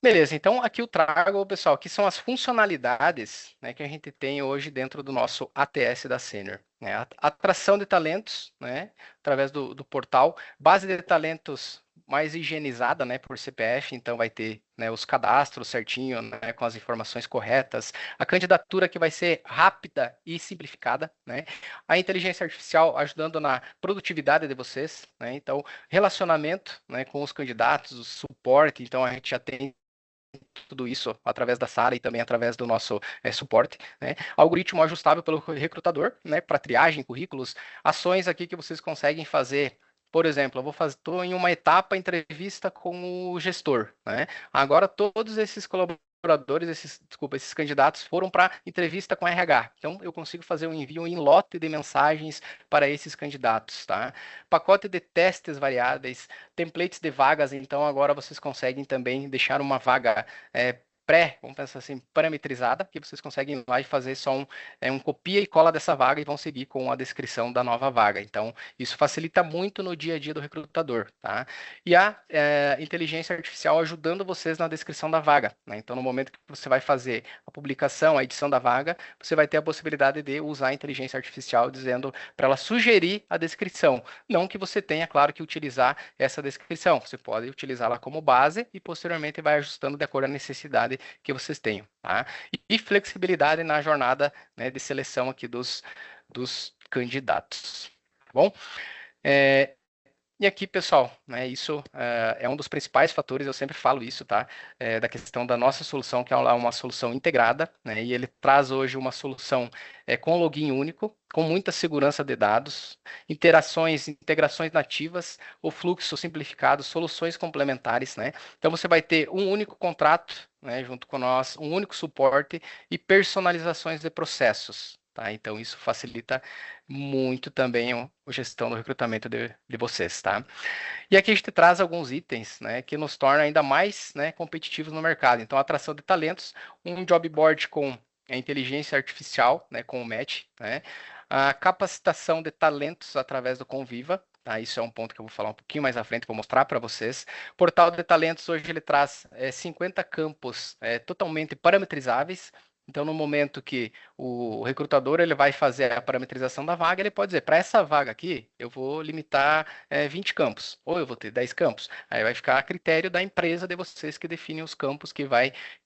Beleza, então aqui eu trago, pessoal, que são as funcionalidades, né, que a gente tem hoje dentro do nosso ATS da Sênior, né? Atração de talentos, né, através do portal, base de talentos mais higienizada, né, por CPF, então vai ter, né, os cadastros certinho, né, com as informações corretas, a candidatura que vai ser rápida e simplificada, né, a inteligência artificial ajudando na produtividade de vocês, né, então relacionamento, né, com os candidatos, o suporte, então a gente já tem tudo isso através da sala e também através do nosso suporte, né? Algoritmo ajustável pelo recrutador, né? Para triagem, currículos, ações aqui que vocês conseguem fazer. Por exemplo, estou em uma etapa entrevista com o gestor, né? Agora todos esses colaboradores, esses candidatos foram para entrevista com RH. Então eu consigo fazer um envio em lote de mensagens para esses candidatos, tá? Pacote de testes variáveis, templates de vagas, então agora vocês conseguem também deixar uma vaga vamos pensar assim, parametrizada, que vocês conseguem ir lá e fazer só um copia e cola dessa vaga e vão seguir com a descrição da nova vaga. Então, isso facilita muito no dia a dia do recrutador, tá? E a inteligência artificial ajudando vocês na descrição da vaga, né? Então, no momento que você vai fazer a publicação, a edição da vaga, você vai ter a possibilidade de usar a inteligência artificial dizendo para ela sugerir a descrição. Não que você tenha, claro, que utilizar essa descrição. Você pode utilizá-la como base e posteriormente vai ajustando de acordo com a necessidade que vocês tenham, tá? E flexibilidade na jornada, né, de seleção aqui dos candidatos, tá bom? E aqui, pessoal, né, isso é um dos principais fatores, eu sempre falo isso, tá? Da questão da nossa solução, que é uma solução integrada, né? E ele traz hoje uma solução com login único, com muita segurança de dados, integrações nativas, o fluxo simplificado, soluções complementares, né? Então você vai ter um único contrato, né, junto com nós, um único suporte e personalizações de processos. Tá? Então, isso facilita muito também a gestão do recrutamento de vocês, tá? E aqui a gente traz alguns itens, né, que nos tornam ainda mais, né, competitivos no mercado. Então, atração de talentos, um job board com a inteligência artificial, né, com o Match, né, a capacitação de talentos através do Conviva. Tá, isso é um ponto que eu vou falar um pouquinho mais à frente, vou mostrar para vocês. Portal de talentos, hoje ele traz 50 campos totalmente parametrizáveis. Então, no momento que o recrutador ele vai fazer a parametrização da vaga, ele pode dizer, para essa vaga aqui, eu vou limitar 20 campos, ou eu vou ter 10 campos. Aí vai ficar a critério da empresa de vocês que definem os campos que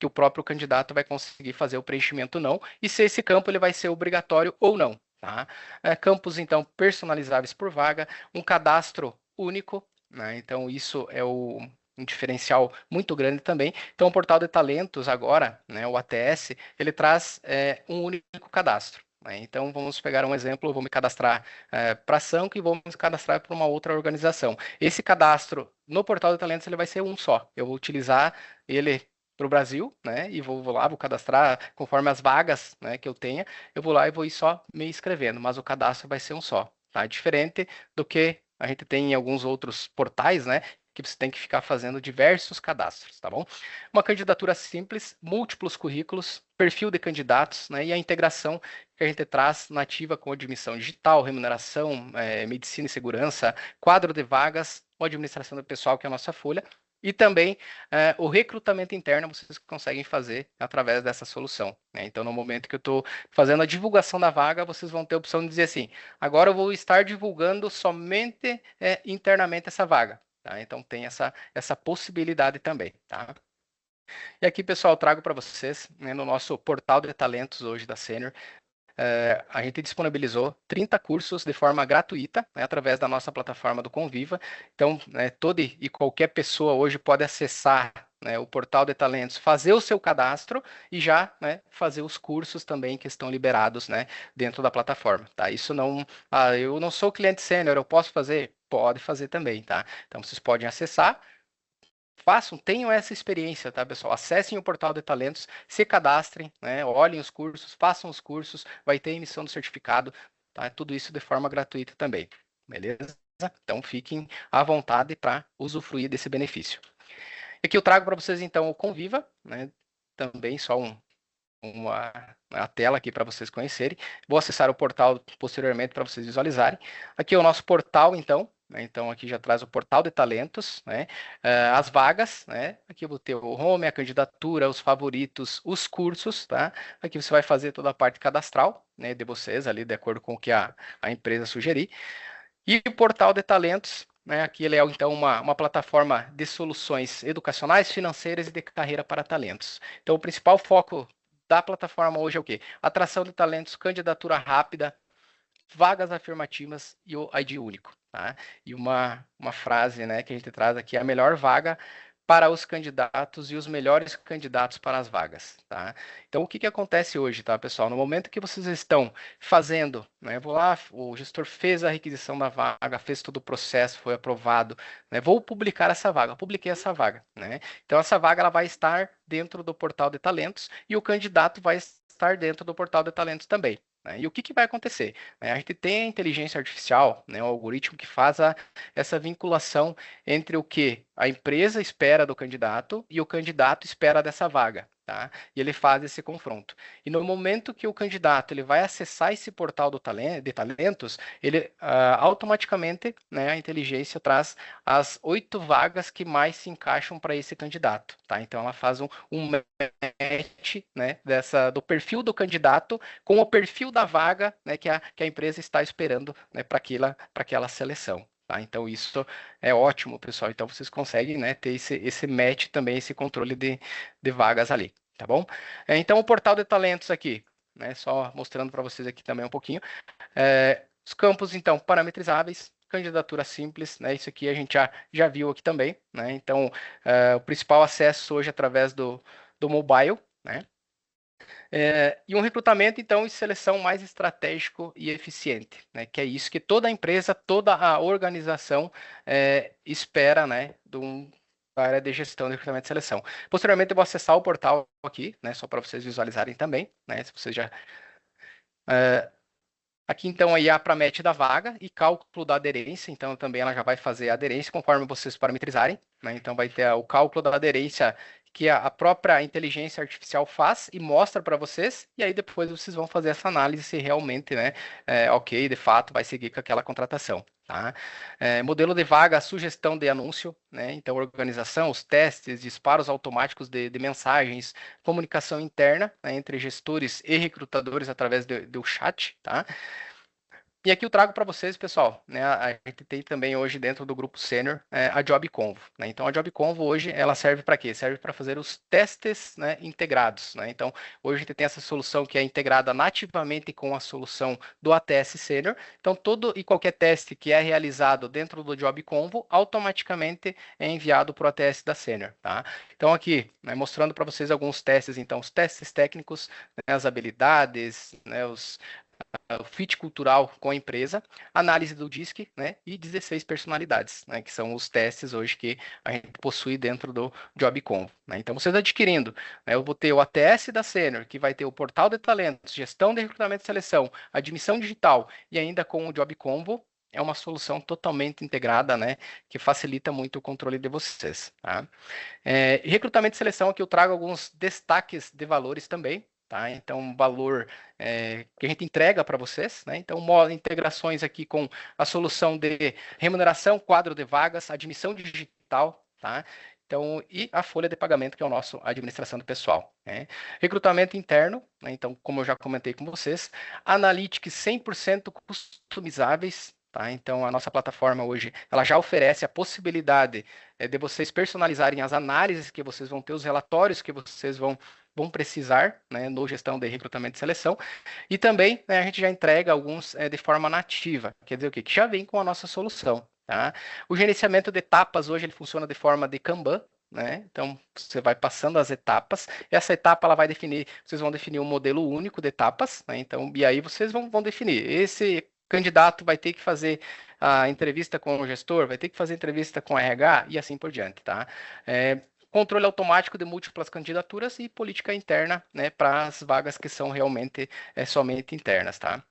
o próprio candidato vai conseguir fazer o preenchimento ou não, e se esse campo ele vai ser obrigatório ou não. Tá? Campos, então, personalizáveis por vaga, um cadastro único, né? Então, isso é um diferencial muito grande também. Então, o portal de talentos agora, né, o ATS, ele traz um único cadastro. Né? Então, vamos pegar um exemplo, eu vou me cadastrar para a Sanco e vou me cadastrar para uma outra organização. Esse cadastro no portal de talentos ele vai ser um só. Eu vou utilizar ele para o Brasil, né? E vou lá, vou cadastrar conforme as vagas, né, que eu tenha. Eu vou lá e vou ir só me inscrevendo, mas o cadastro vai ser um só. Tá? Diferente do que a gente tem em alguns outros portais, né? Que você tem que ficar fazendo diversos cadastros, tá bom? Uma candidatura simples, múltiplos currículos, perfil de candidatos, né? E a integração que a gente traz nativa com admissão digital, remuneração, medicina e segurança, quadro de vagas, ou administração do pessoal, que é a nossa folha, e também o recrutamento interno vocês conseguem fazer através dessa solução. Né? Então, no momento que eu estou fazendo a divulgação da vaga, vocês vão ter a opção de dizer assim, agora eu vou estar divulgando somente internamente essa vaga. Tá? Então, tem essa possibilidade também. Tá? E aqui, pessoal, eu trago para vocês, né, no nosso portal de talentos hoje da Sênior, a gente disponibilizou 30 cursos de forma gratuita, né, através da nossa plataforma do Conviva. Então, né, toda e qualquer pessoa hoje pode acessar, né, o portal de talentos, fazer o seu cadastro e já, né, fazer os cursos também que estão liberados, né, dentro da plataforma. Tá? Isso não, eu não sou cliente sênior, eu posso fazer? Pode fazer também, tá? Então, vocês podem acessar. Façam, tenham essa experiência, tá, pessoal? Acessem o portal de talentos, se cadastrem, né? Olhem os cursos, façam os cursos, vai ter emissão do certificado, tá? Tudo isso de forma gratuita também, beleza? Então fiquem à vontade para usufruir desse benefício. Aqui eu trago para vocês então o Conviva, né? Também só uma tela aqui para vocês conhecerem. Vou acessar o portal posteriormente para vocês visualizarem. Aqui é o nosso portal, então. Né? Então, aqui já traz o portal de talentos, né? As vagas, né? Aqui eu vou ter o home, a candidatura, os favoritos, os cursos, tá? Aqui você vai fazer toda a parte cadastral, né, de vocês ali, de acordo com o que a empresa sugerir. E o portal de talentos, né? Aqui ele é, então, uma plataforma de soluções educacionais, financeiras e de carreira para talentos. Então, o principal foco da plataforma hoje é o quê? Atração de talentos, candidatura rápida, vagas afirmativas e o ID único. Tá? E uma frase, né, que a gente traz aqui, a melhor vaga para os candidatos e os melhores candidatos para as vagas. Tá? Então, o que acontece hoje, tá, pessoal? No momento que vocês estão fazendo, né, vou lá, o gestor fez a requisição da vaga, fez todo o processo, foi aprovado, né, vou publicar essa vaga, publiquei essa vaga. Né? Então, essa vaga ela vai estar dentro do portal de talentos e o candidato vai estar dentro do portal de talentos também. Né? E o que vai acontecer? A gente tem a inteligência artificial, né, o algoritmo que faz essa vinculação entre o que a empresa espera do candidato e o candidato espera dessa vaga. tá? E ele faz esse confronto. E no momento que o candidato ele vai acessar esse portal de talentos, ele automaticamente, né, a inteligência traz as 8 vagas que mais se encaixam para esse candidato, tá? Então ela faz um match, né, do perfil do candidato com o perfil da vaga, né, que a empresa está esperando, né, para aquela seleção. Tá? Então isso é ótimo, pessoal. Então vocês conseguem, né, ter esse match também, esse controle de vagas ali, tá bom? Então o portal de talentos aqui, né, só mostrando para vocês aqui também um pouquinho. Os campos, então, parametrizáveis, candidatura simples, né? Isso aqui a gente já viu aqui também, né? Então, o principal acesso hoje é através do mobile, né? E um recrutamento, então, e seleção mais estratégico e eficiente, né? Que é isso que toda empresa, toda a organização espera, né? Da área de gestão de recrutamento e seleção. Posteriormente, eu vou acessar o portal aqui, né? Só para vocês visualizarem também, né? Se vocês já aqui, então, aí a Pramet da vaga e cálculo da aderência. Então, também ela já vai fazer a aderência conforme vocês parametrizarem, né? Então, vai ter o cálculo da aderência que a própria inteligência artificial faz e mostra para vocês. E aí, depois, vocês vão fazer essa análise se realmente, né, ok, de fato, vai seguir com aquela contratação. Tá? Modelo de vaga, sugestão de anúncio, né? Então, organização, os testes, disparos automáticos de mensagens, comunicação interna, né, entre gestores e recrutadores através do chat, tá? E aqui eu trago para vocês, pessoal, né, a gente tem também hoje dentro do grupo Sênior a Job Convo, né? Então a Job Convo hoje ela serve para quê? Serve para fazer os testes, né, integrados, né? Então hoje a gente tem essa solução que é integrada nativamente com a solução do ATS Sênior. Então todo e qualquer teste que é realizado dentro do Job Convo automaticamente é enviado para o ATS da Sênior, tá? Então aqui, né, mostrando para vocês alguns testes, então os testes técnicos, né, as habilidades, né, o fit cultural com a empresa, análise do DISC, né, e 16 personalidades, né, que são os testes hoje que a gente possui dentro do JobConvo. Né? Então, vocês adquirindo, né, eu vou ter o ATS da Sênior, que vai ter o portal de talentos, gestão de recrutamento e seleção, admissão digital e ainda com o JobConvo, é uma solução totalmente integrada, né, que facilita muito o controle de vocês. Tá? Recrutamento e seleção, aqui eu trago alguns destaques de valores também, tá? Então, valor que a gente entrega para vocês, né? Então, integrações aqui com a solução de remuneração, quadro de vagas, admissão digital, tá? Então, e a folha de pagamento, que é o nosso administração do pessoal. Né? Recrutamento interno, né? Então, como eu já comentei com vocês, analytics 100% customizáveis, tá? Então, a nossa plataforma hoje, ela já oferece a possibilidade de vocês personalizarem as análises que vocês vão ter, os relatórios que vocês vão precisar, né, no gestão de recrutamento e seleção, e também, né, a gente já entrega alguns de forma nativa, quer dizer o quê? Que já vem com a nossa solução, tá? O gerenciamento de etapas hoje ele funciona de forma de Kanban, né? Então você vai passando as etapas. Essa etapa ela vai definir, vocês vão definir um modelo único de etapas, né? Então e aí vocês vão definir. Esse candidato vai ter que fazer a entrevista com o gestor, vai ter que fazer entrevista com o RH e assim por diante, tá? Controle automático de múltiplas candidaturas e política interna, né, para as vagas que são realmente somente internas, tá?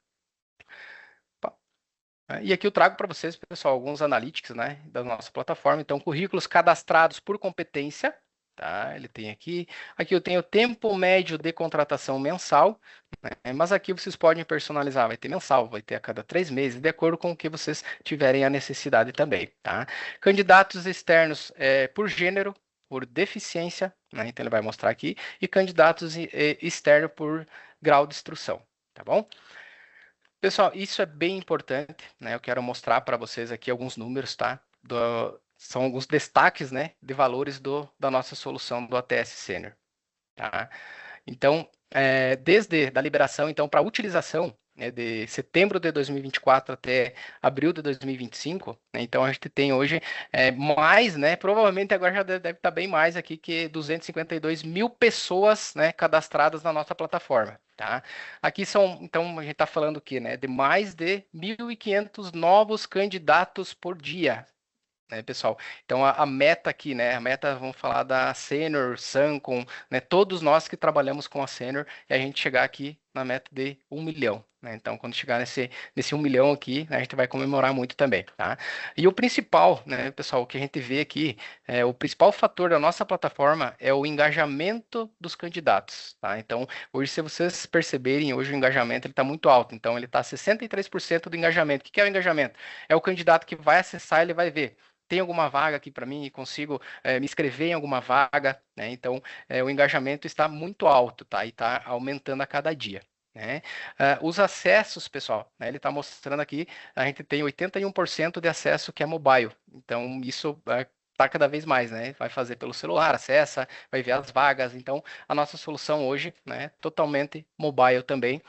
E aqui eu trago para vocês, pessoal, alguns analytics, né, da nossa plataforma. Então, currículos cadastrados por competência, tá? Ele tem aqui. Aqui eu tenho o tempo médio de contratação mensal, né? Mas aqui vocês podem personalizar. Vai ter mensal, vai ter a cada 3 meses, de acordo com o que vocês tiverem a necessidade também, tá? Candidatos externos por gênero, por deficiência, né? Então ele vai mostrar aqui, e candidatos externos por grau de instrução, tá bom? Pessoal, isso é bem importante, né? Eu quero mostrar para vocês aqui alguns números, tá? São alguns destaques, né, de valores da nossa solução do ATS Senior, tá? Então, desde a liberação, então, para a utilização, né, de setembro de 2024 até abril de 2025, né, então a gente tem hoje mais, né, provavelmente agora já deve estar bem mais aqui que 252 mil pessoas, né, cadastradas na nossa plataforma. Tá? Aqui são, então, a gente está falando aqui, né, de mais de 1.500 novos candidatos por dia, né, pessoal? Então, a meta aqui, né, a meta, vamos falar da Sênior, Sancom, né, todos nós que trabalhamos com a Sênior, é a gente chegar aqui na meta de 1 milhão. Né? Então, quando chegar nesse 1 milhão aqui, né, a gente vai comemorar muito também. Tá? E o principal, né, pessoal, o que a gente vê aqui, o principal fator da nossa plataforma é o engajamento dos candidatos. Tá? Então, hoje, se vocês perceberem, hoje o engajamento está muito alto. Então, ele está 63% do engajamento. O que é o engajamento? É o candidato que vai acessar, ele vai ver. Tem alguma vaga aqui para mim? Consigo me inscrever em alguma vaga? Né? Então, o engajamento está muito alto, tá? E está aumentando a cada dia. Né? Os acessos, pessoal, né? Ele está mostrando aqui, a gente tem 81% de acesso que é mobile. Então, isso tá cada vez mais, né? Vai fazer pelo celular, acessa, vai ver as vagas. Então, a nossa solução hoje, né, totalmente mobile também.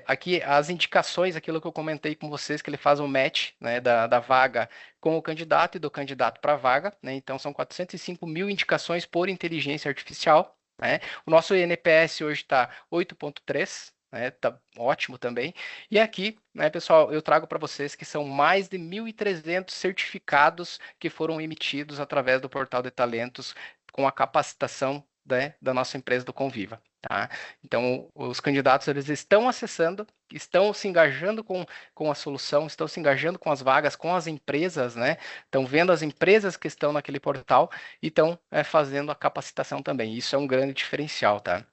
Aqui as indicações, aquilo que eu comentei com vocês, que ele faz um match, né, da vaga com o candidato e do candidato para a vaga, né? Então, são 405 mil indicações por inteligência artificial. Né? O nosso NPS hoje está 8,3. Né, tá ótimo também. E aqui, né, pessoal, eu trago para vocês que são mais de 1.300 certificados que foram emitidos através do Portal de Talentos com a capacitação, né, da nossa empresa do Conviva. Tá? Então, os candidatos eles estão acessando, estão se engajando com a solução, estão se engajando com as vagas, com as empresas, né? Estão vendo as empresas que estão naquele portal e estão fazendo a capacitação também. Isso é um grande diferencial, tá?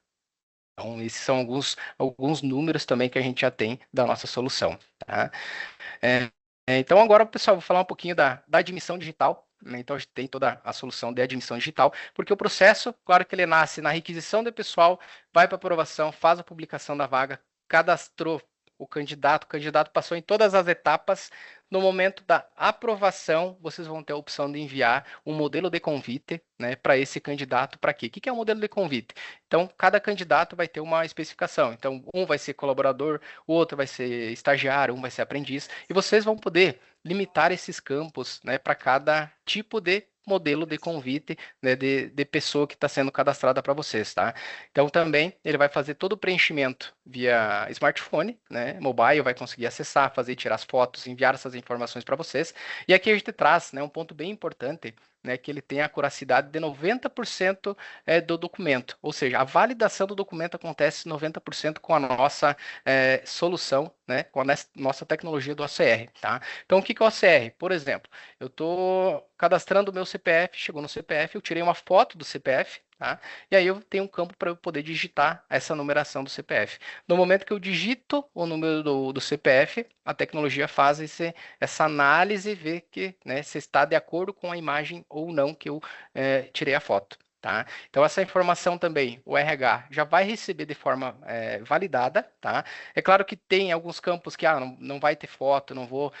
Então, esses são alguns números também que a gente já tem da nossa solução. Tá? Então, agora, pessoal, vou falar um pouquinho da admissão digital. Né? Então, a gente tem toda a solução de admissão digital, porque o processo, claro que ele nasce na requisição do pessoal, vai para aprovação, faz a publicação da vaga, cadastrou o candidato passou em todas as etapas. No momento da aprovação, vocês vão ter a opção de enviar um modelo de convite, né, para esse candidato. Para quê? O que é um modelo de convite? Então, cada candidato vai ter uma especificação. Então, um vai ser colaborador, o outro vai ser estagiário, um vai ser aprendiz, e vocês vão poder limitar esses campos, né, para cada tipo de modelo de convite, né, de pessoa que está sendo cadastrada para vocês, tá? Então também ele vai fazer todo o preenchimento via smartphone, né, mobile, vai conseguir acessar, fazer, tirar as fotos, enviar essas informações para vocês. E aqui a gente traz, né, um ponto bem importante, né, que ele tem a curacidade de 90% do documento, ou seja, a validação do documento acontece 90% com a nossa solução, né, com a nossa tecnologia do OCR, tá? Então, o que é o OCR? Por exemplo, eu estou cadastrando o meu CPF, chegou no CPF, eu tirei uma foto do CPF, tá? E aí eu tenho um campo para eu poder digitar essa numeração do CPF. No momento que eu digito o número do CPF, a tecnologia faz essa análise e vê que, né, se está de acordo com a imagem ou não que eu tirei a foto. Tá? Então, essa informação também, o RH já vai receber de forma validada. Tá? É claro que tem alguns campos que não vai ter foto, não vou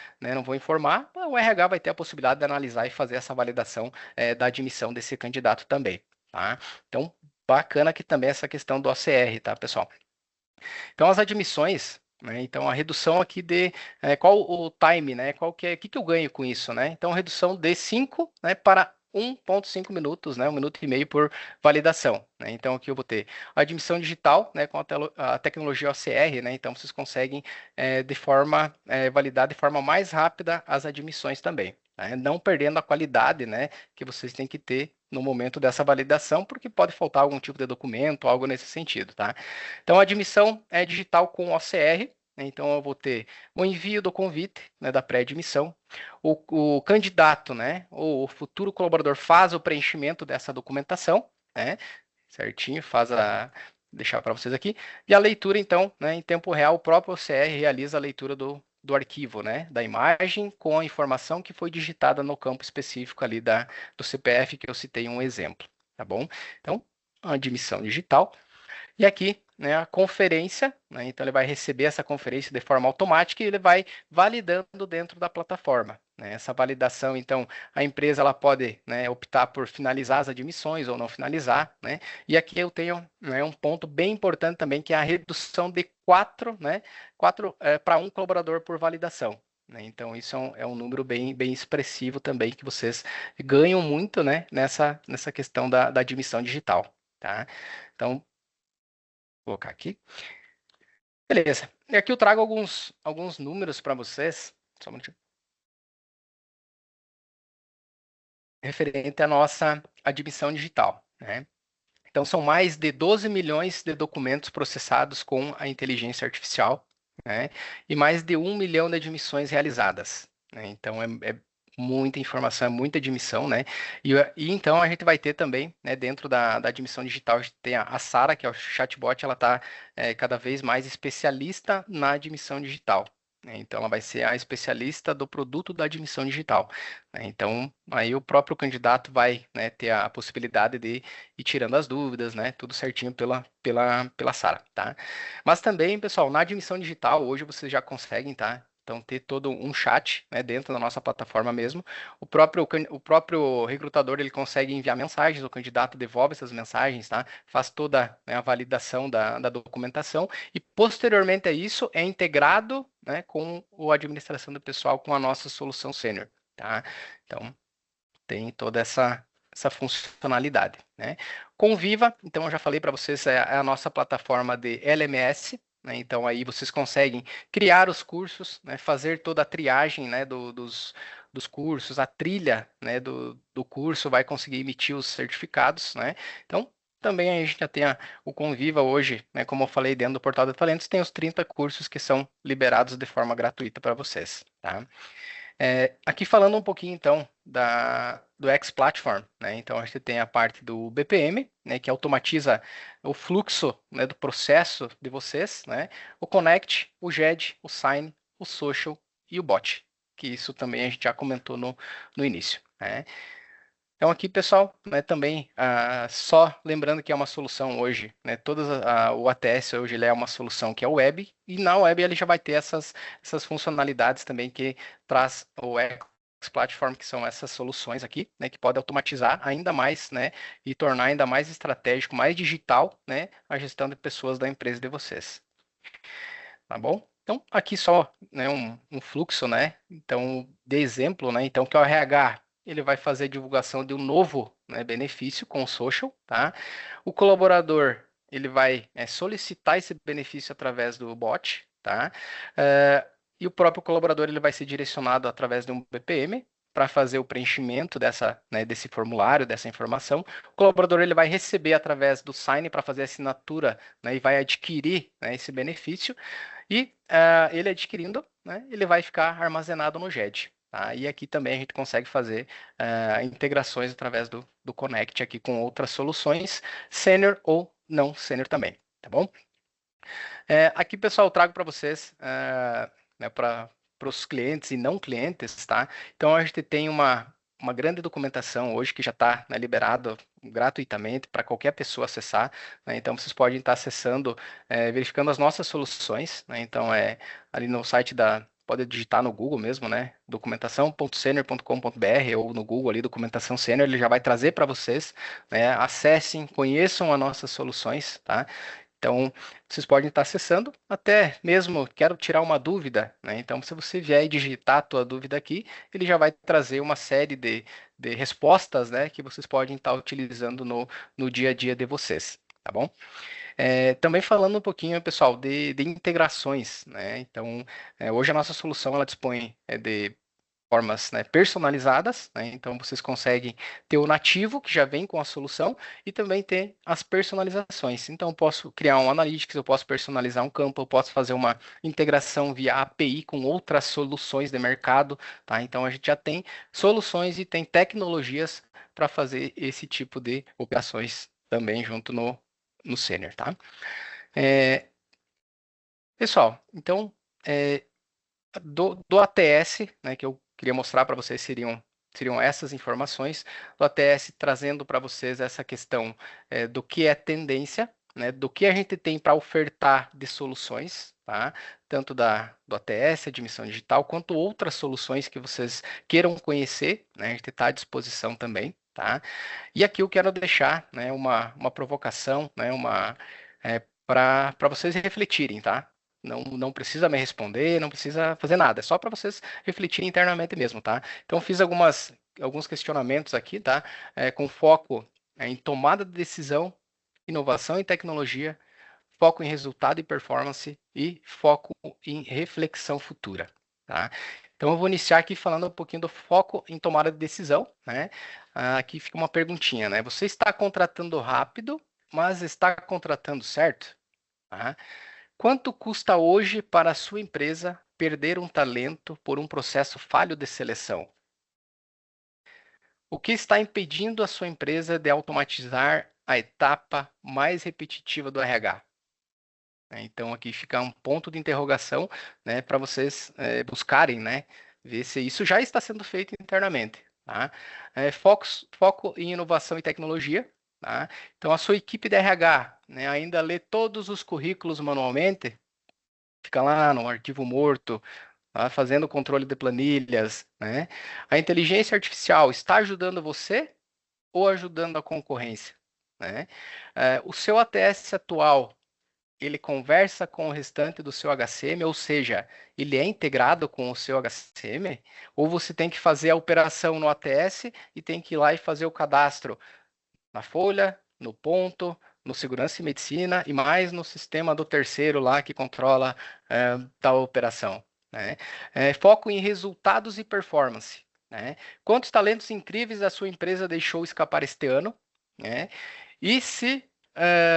informar, o RH vai ter a possibilidade de analisar e fazer essa validação da admissão desse candidato também. Tá? Então, bacana aqui também essa questão do OCR, tá, pessoal? Então, as admissões, né? Então, a redução aqui de qual o time, né? Qual que eu ganho com isso, né? Então, redução de 5, né, para 1,5 minutos, né? 1,5 minuto por validação. Né? Então, aqui eu vou ter a admissão digital, né? Com a tecnologia OCR, né? Então, vocês conseguem validar de forma mais rápida as admissões também. Né? Não perdendo a qualidade, né, que vocês têm que ter no momento dessa validação, porque pode faltar algum tipo de documento, algo nesse sentido, tá? Então, a admissão é digital com OCR, né? Então, eu vou ter o envio do convite, né, da pré-admissão, o candidato, né, ou o futuro colaborador faz o preenchimento dessa documentação, né, certinho, deixar para vocês aqui, e a leitura, então, né, em tempo real, o próprio OCR realiza a leitura do arquivo, né, da imagem com a informação que foi digitada no campo específico ali do CPF, que eu citei um exemplo, tá bom? Então, a admissão digital. E aqui, né, a conferência, né, então ele vai receber essa conferência de forma automática e ele vai validando dentro da plataforma. Né? Essa validação, então, a empresa ela pode, né, optar por finalizar as admissões ou não finalizar. Né? E aqui eu tenho, né, um ponto bem importante também, que é a redução de 4 para 1 colaborador por validação. Né? Então, isso é um número bem, bem expressivo também, que vocês ganham muito, né, nessa questão da admissão digital. Tá? Então, vou colocar aqui. Beleza. E aqui eu trago alguns números para vocês. Só um minutinho. Referente à nossa admissão digital. Né? Então, são mais de 12 milhões de documentos processados com a inteligência artificial, né? E mais de 1 milhão de admissões realizadas, né? Então, é muita informação, é muita admissão, né? E então a gente vai ter também, né, dentro da admissão digital, a gente tem a Sara, que é o chatbot, ela está cada vez mais especialista na admissão digital, né? Então, ela vai ser a especialista do produto da admissão digital, né? Então, aí o próprio candidato vai, né, ter a possibilidade de ir tirando as dúvidas, né? Tudo certinho pela Sara, tá? Mas também, pessoal, na admissão digital, hoje vocês já conseguem, tá? Então, ter todo um chat, né, dentro da nossa plataforma mesmo. O próprio recrutador, ele consegue enviar mensagens, o candidato devolve essas mensagens, tá? Faz toda, né, a validação da documentação e, posteriormente a isso, é integrado, né, com a administração do pessoal, com a nossa solução sênior, tá? Então, tem toda essa funcionalidade, né? Conviva, então eu já falei para vocês, é a nossa plataforma de LMS, né? Então aí vocês conseguem criar os cursos, né? Fazer toda a triagem, né, dos cursos, a trilha, né, do curso, vai conseguir emitir os certificados, né? Então, também a gente já tem o Conviva hoje, né, como eu falei, dentro do Portal de Talentos, tem os 30 cursos que são liberados de forma gratuita para vocês, tá? Aqui falando um pouquinho, então, do X Platform, né? Então, a gente tem a parte do BPM, né, que automatiza o fluxo, né, do processo de vocês, né? O Connect, o GED, o Sign, o Social e o Bot, que isso também a gente já comentou no início, né? Então aqui, pessoal, né, também, só lembrando que é uma solução hoje, né, o ATS hoje ele é uma solução que é web, e na web ele já vai ter essas funcionalidades também que traz o X Platform, que são essas soluções aqui, né, que pode automatizar ainda mais, né, e tornar ainda mais estratégico, mais digital, né, a gestão de pessoas da empresa de vocês. Tá bom? Então, aqui só, né, um fluxo, né? Então, de exemplo, né? Então, que o RH ele vai fazer a divulgação de um novo, né, benefício com o social, tá? O colaborador ele vai solicitar esse benefício através do bot, tá? E o próprio colaborador ele vai ser direcionado através de um BPM para fazer o preenchimento desse formulário, dessa informação. O colaborador ele vai receber através do Sign para fazer a assinatura, né, e vai adquirir, né, esse benefício. E ele adquirindo, né, ele vai ficar armazenado no GED. Tá? E aqui também a gente consegue fazer integrações através do Connect aqui com outras soluções, sênior ou não sênior também, tá bom? Aqui, pessoal, eu trago para vocês, né, para os clientes e não clientes, tá? Então, a gente tem uma grande documentação hoje que já está, né, liberado gratuitamente para qualquer pessoa acessar, né? Então, vocês podem estar acessando, verificando as nossas soluções, né? Então, ali no site pode digitar no Google mesmo, né? documentação.senior.com.br ou no Google ali, documentação sênior, ele já vai trazer para vocês, né? Acessem, conheçam as nossas soluções, tá? Então, vocês podem estar acessando, até mesmo quero tirar uma dúvida, né? Então, se você vier e digitar a tua dúvida aqui, ele já vai trazer uma série de respostas, né, que vocês podem estar utilizando no dia a dia de vocês, tá bom? Também falando um pouquinho, pessoal, de integrações, né? Então, hoje a nossa solução ela dispõe de formas, né, personalizadas, né? Então vocês conseguem ter o nativo que já vem com a solução e também ter as personalizações. Então eu posso criar um analytics, eu posso personalizar um campo, eu posso fazer uma integração via API com outras soluções de mercado, tá? Então a gente já tem soluções e tem tecnologias para fazer esse tipo de operações também junto no Senior, tá? Pessoal, então do ATS, né, que eu queria mostrar para vocês seriam essas informações do ATS trazendo para vocês essa questão do que é tendência, né, do que a gente tem para ofertar de soluções, tá? Tanto do ATS, admissão digital, quanto outras soluções que vocês queiram conhecer, né, a gente está à disposição também, tá? E aqui eu quero deixar, né, uma provocação, né, para vocês refletirem, tá? Não precisa me responder, não precisa fazer nada, é só para vocês refletirem internamente mesmo, tá? Então, fiz alguns questionamentos aqui, tá? Com foco em tomada de decisão, inovação e tecnologia, foco em resultado e performance e foco em reflexão futura, tá? Então, eu vou iniciar aqui falando um pouquinho do foco em tomada de decisão, né? Aqui fica uma perguntinha, né? Você está contratando rápido mas está contratando certo? Tá? Quanto custa hoje para a sua empresa perder um talento por um processo falho de seleção? O que está impedindo a sua empresa de automatizar a etapa mais repetitiva do RH? Então, aqui fica um ponto de interrogação, né, para vocês buscarem, né, ver se isso já está sendo feito internamente. Tá? Foco em inovação e tecnologia. Tá? Então, a sua equipe de RH, né, ainda lê todos os currículos manualmente, fica lá no arquivo morto, tá? Fazendo controle de planilhas. Né? A inteligência artificial está ajudando você ou ajudando a concorrência? Né? O seu ATS atual, ele conversa com o restante do seu HCM, ou seja, ele é integrado com o seu HCM, ou você tem que fazer a operação no ATS e tem que ir lá e fazer o cadastro na folha, no ponto, no segurança e medicina e mais no sistema do terceiro lá que controla tal operação. Né? Foco em resultados e performance. Né? Quantos talentos incríveis a sua empresa deixou escapar este ano? Né? E se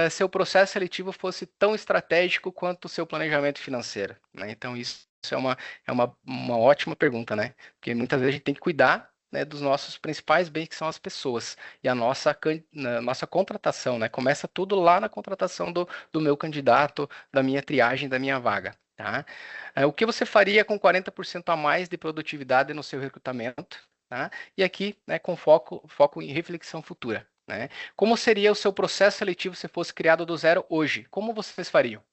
seu processo seletivo fosse tão estratégico quanto o seu planejamento financeiro? Né? Então, isso é uma ótima pergunta, né? Porque muitas vezes a gente tem que cuidar, né, dos nossos principais bens, que são as pessoas. E a nossa contratação, né? Começa tudo lá na contratação do meu candidato, da minha triagem, da minha vaga. Tá? O que você faria com 40% a mais de produtividade no seu recrutamento? Tá? E aqui, né, com foco em reflexão futura. Né? Como seria o seu processo seletivo se fosse criado do zero hoje? Como vocês fariam?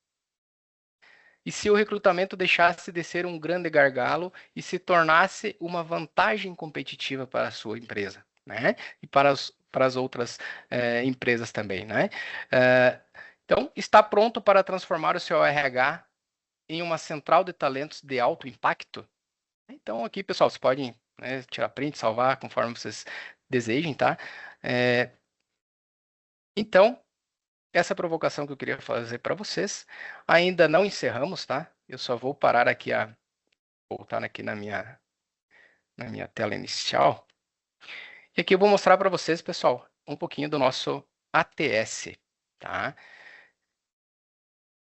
E se o recrutamento deixasse de ser um grande gargalo e se tornasse uma vantagem competitiva para a sua empresa, né? E para as outras empresas também, né? Então, está pronto para transformar o seu RH em uma central de talentos de alto impacto? Então, aqui, pessoal, vocês podem, né, tirar print, salvar, conforme vocês desejem, tá? Então, essa provocação que eu queria fazer para vocês, ainda não encerramos, tá? Eu só vou parar aqui voltar aqui na minha tela inicial. E aqui eu vou mostrar para vocês, pessoal, um pouquinho do nosso ATS, tá?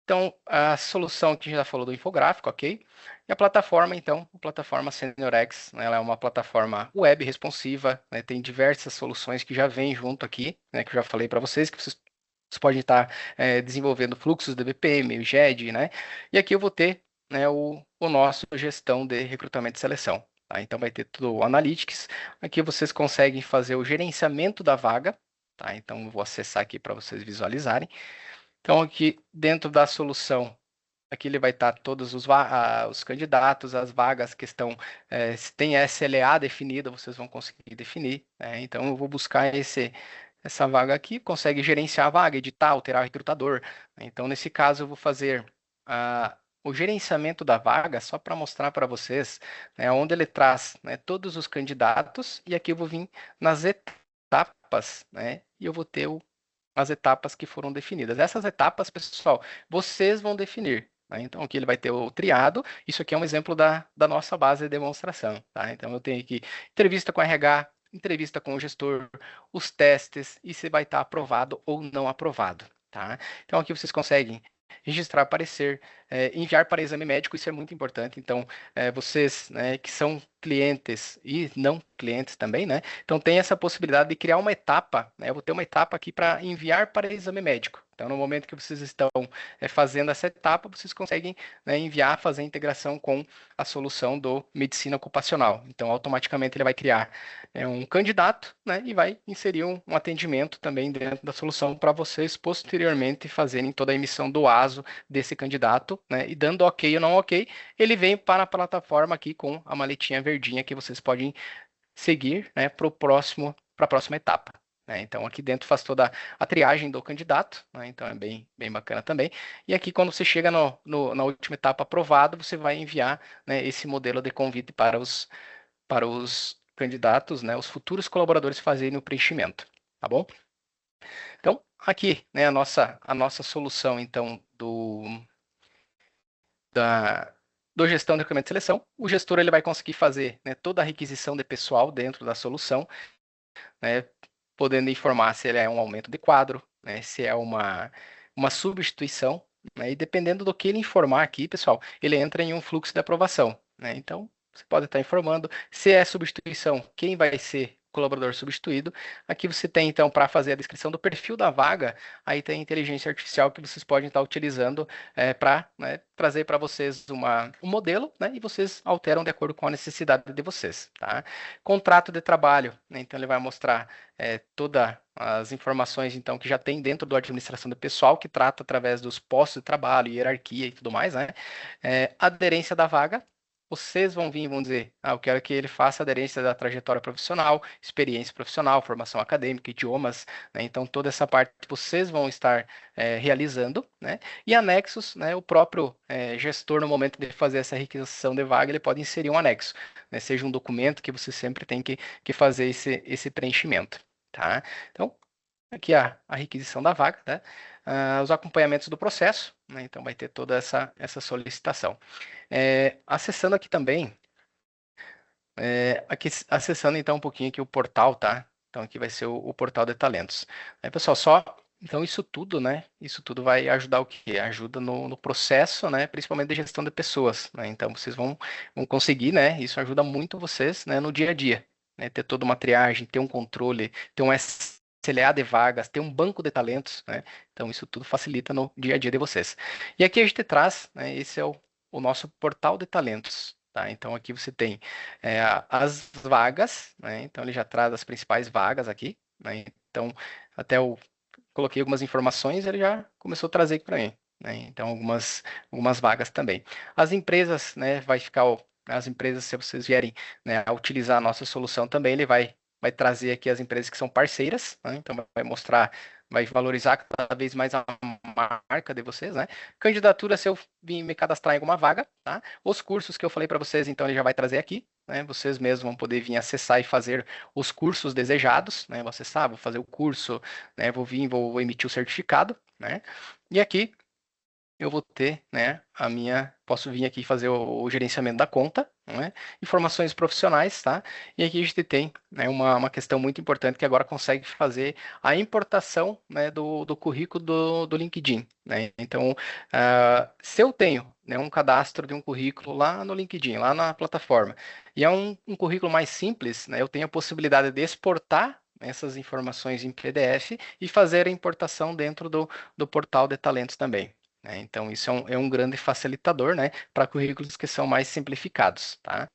Então, a solução que a gente já falou do infográfico, ok? E a plataforma, então, a plataforma SeniorX, né, ela é uma plataforma web responsiva, né, tem diversas soluções que já vêm junto aqui, né, que eu já falei para vocês, que vocês podem estar desenvolvendo fluxos de BPM, o GED, né? E aqui eu vou ter, né, o nosso gestão de recrutamento e seleção. Tá? Então, vai ter tudo o Analytics. Aqui vocês conseguem fazer o gerenciamento da vaga. Tá? Então, eu vou acessar aqui para vocês visualizarem. Então, aqui dentro da solução, aqui ele vai estar todos os candidatos, as vagas que estão, se tem SLA definida, vocês vão conseguir definir. Né? Então, eu vou buscar essa vaga aqui, consegue gerenciar a vaga, editar, alterar o recrutador. Então, nesse caso, eu vou fazer o gerenciamento da vaga só para mostrar para vocês, né, onde ele traz, né, todos os candidatos, e aqui eu vou vir nas etapas, né, e eu vou ter as etapas que foram definidas. Essas etapas, pessoal, vocês vão definir. Né? Então, aqui ele vai ter o triado. Isso aqui é um exemplo da nossa base de demonstração. Tá? Então, eu tenho aqui entrevista com RH, entrevista com o gestor, os testes, e se vai estar aprovado ou não aprovado. Tá? Então, aqui vocês conseguem registrar parecer, enviar para exame médico, isso é muito importante. Então, vocês, né, que são clientes e não clientes também, né? Então, tem essa possibilidade de criar uma etapa, né? Eu vou ter uma etapa aqui para enviar para exame médico. Então, no momento que vocês estão fazendo essa etapa, vocês conseguem, né, enviar, fazer a integração com a solução do medicina ocupacional. Então, automaticamente ele vai criar um candidato, né, e vai inserir um atendimento também dentro da solução para vocês posteriormente fazerem toda a emissão do ASO desse candidato, né, e dando ok ou não ok, ele vem para a plataforma aqui com a maletinha verdinha que vocês podem seguir, né, para a próxima etapa. Né? Então, aqui dentro faz toda a triagem do candidato, né? Então é bem, bem bacana também. E aqui, quando você chega na última etapa aprovado, você vai enviar, né, esse modelo de convite para os candidatos, né, os futuros colaboradores fazerem o preenchimento, tá bom? Então, aqui, né, a nossa solução, então, do gestão de recrutamento e seleção. O gestor ele vai conseguir fazer, né, toda a requisição de pessoal dentro da solução, né, podendo informar se ele é um aumento de quadro, né, se é uma substituição, né, e dependendo do que ele informar aqui, pessoal, ele entra em um fluxo de aprovação, né? Então, você pode estar informando se é substituição, quem vai ser o colaborador substituído. Aqui você tem, então, para fazer a descrição do perfil da vaga, aí tem a inteligência artificial que vocês podem estar utilizando para, né, trazer para vocês um modelo, né, e vocês alteram de acordo com a necessidade de vocês, tá? Contrato de trabalho, né, então ele vai mostrar todas as informações então que já tem dentro do administração do pessoal, que trata através dos postos de trabalho, hierarquia e tudo mais, né? Aderência da vaga, vocês vão vir e vão dizer, eu quero que ele faça aderência da trajetória profissional, experiência profissional, formação acadêmica, idiomas, né? Então toda essa parte vocês vão estar realizando, né? E anexos, né? O próprio gestor, no momento de fazer essa requisição de vaga, ele pode inserir um anexo, né? Seja um documento que você sempre tem que fazer esse preenchimento, tá? Então, aqui a requisição da vaga, né? Os acompanhamentos do processo, né? Então vai ter toda essa solicitação. Acessando aqui também, aqui acessando então um pouquinho aqui o portal, tá? Então aqui vai ser o portal de talentos. Pessoal, então isso tudo, né? Isso tudo vai ajudar o quê? Ajuda no processo, né? Principalmente de gestão de pessoas, né? Então vocês vão conseguir, né? Isso ajuda muito vocês, né? No dia a dia, né? Ter toda uma triagem, ter um controle, ter um SLA de vagas, ter um banco de talentos, né? Então isso tudo facilita no dia a dia de vocês. E aqui a gente traz, né? Esse é o nosso portal de talentos. Tá? Então aqui você tem as vagas, né? Então ele já traz as principais vagas aqui, né? Então até eu coloquei algumas informações, ele já começou a trazer aqui para mim, né? Então algumas vagas também. As empresas, né? Vai ficar as empresas, se vocês vierem, né, a utilizar a nossa solução também, ele vai trazer aqui as empresas que são parceiras, né? Então vai mostrar, vai valorizar cada vez mais a marca de vocês, né? Candidatura, se eu vim me cadastrar em alguma vaga, tá? Os cursos que eu falei para vocês, então ele já vai trazer aqui, né? Vocês mesmos vão poder vir acessar e fazer os cursos desejados, né? Vou acessar, vou fazer o curso, né? Vou emitir o certificado, né? E aqui eu vou ter, né, posso vir aqui fazer o gerenciamento da conta, né, informações profissionais, tá? E aqui a gente tem, né, uma questão muito importante que agora consegue fazer a importação, né, do currículo do LinkedIn, né? Então, se eu tenho, né, um cadastro de um currículo lá no LinkedIn, lá na plataforma, e é um currículo mais simples, né, eu tenho a possibilidade de exportar essas informações em PDF e fazer a importação dentro do portal de talentos também, né? Então, isso é um grande facilitador, né, para currículos que são mais simplificados, tá?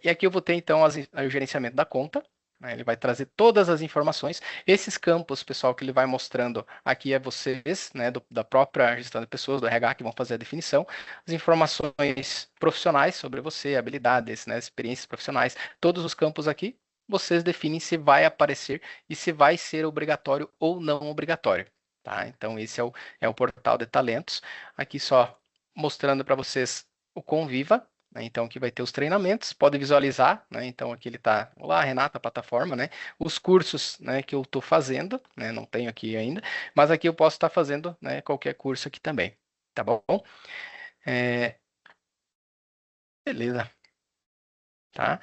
E aqui eu vou ter, então, o gerenciamento da conta, né, ele vai trazer todas as informações. Esses campos, pessoal, que ele vai mostrando aqui é vocês, né, da própria gestão de pessoas, do RH, que vão fazer a definição. As informações profissionais sobre você, habilidades, né, experiências profissionais, todos os campos aqui, vocês definem se vai aparecer e se vai ser obrigatório ou não obrigatório. Tá? Então, esse é o portal de talentos. Aqui só mostrando para vocês o Conviva, né? Então, aqui vai ter os treinamentos, pode visualizar, né? Então, aqui ele está, olá, Renata, plataforma, né? Os cursos, né, que eu estou fazendo, né? Não tenho aqui ainda, mas aqui eu posso estar fazendo, né, qualquer curso aqui também, tá bom? É, beleza, tá?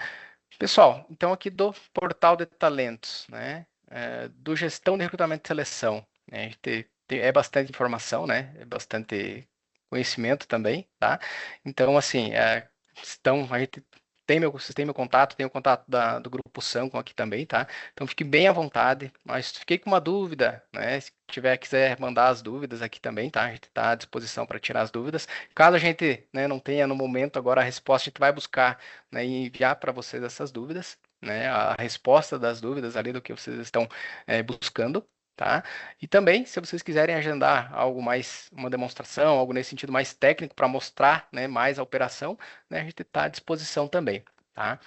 Pessoal, então aqui do portal de talentos, né? Do gestão de recrutamento e seleção, né? A gente é bastante informação, né? É bastante conhecimento também, tá? Então, assim, a gente vocês têm meu contato, tem o contato do Grupo Sancom aqui também, tá? Então fique bem à vontade, mas fiquei com uma dúvida, né? Se quiser mandar as dúvidas aqui também, tá? A gente está à disposição para tirar as dúvidas. Caso a gente, né, não tenha no momento agora a resposta, a gente vai buscar, né, e enviar para vocês essas dúvidas, né? A resposta das dúvidas ali do que vocês estão buscando. Tá? E também, se vocês quiserem agendar algo mais, uma demonstração, algo nesse sentido mais técnico para mostrar, né, mais a operação, né, a gente está à disposição também, tá?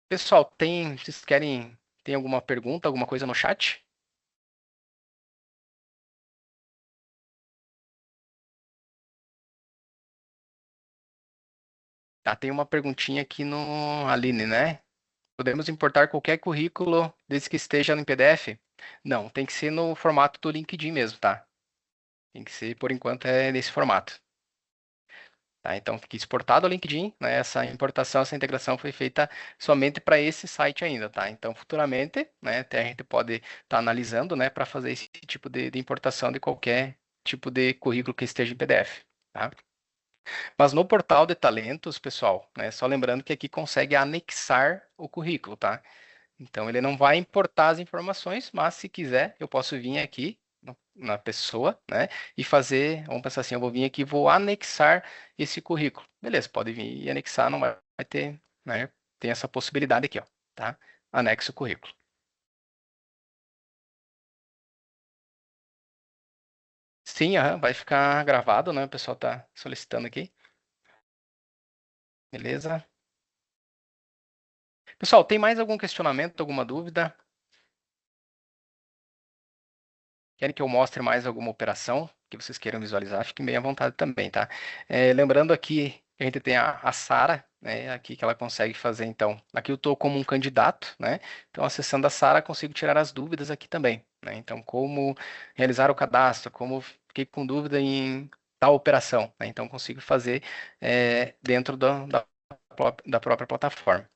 Pessoal, vocês tem alguma pergunta, alguma coisa no chat? Tá, tem uma perguntinha aqui no Aline, né? Podemos importar qualquer currículo desde que esteja no PDF? Não, tem que ser no formato do LinkedIn mesmo, tá? Tem que ser, por enquanto, nesse formato. Tá? Então, fica exportado ao LinkedIn, né? Essa importação, essa integração foi feita somente para esse site ainda, tá? Então, futuramente, né, até a gente pode estar analisando, né, para fazer esse tipo de importação de qualquer tipo de currículo que esteja em PDF, tá? Mas no portal de talentos, pessoal, né, só lembrando que aqui consegue anexar o currículo, tá? Então, ele não vai importar as informações, mas se quiser, eu posso vir aqui na pessoa, né, e fazer, vamos pensar assim, eu vou vir aqui e vou anexar esse currículo. Beleza, pode vir e anexar, não vai ter, né, tem essa possibilidade aqui, ó, tá? Anexo o currículo. Sim, aham, vai ficar gravado, né, o pessoal tá solicitando aqui. Beleza? Pessoal, tem mais algum questionamento, alguma dúvida? Querem que eu mostre mais alguma operação que vocês queiram visualizar? Fiquem bem à vontade também, tá? Lembrando aqui que a gente tem a Sara, né? Aqui que ela consegue fazer, então. Aqui eu estou como um candidato, né? Então, acessando a Sara, consigo tirar as dúvidas aqui também, né? Então, como realizar o cadastro, como fiquei com dúvida em tal operação, né? Então, consigo fazer dentro da própria plataforma.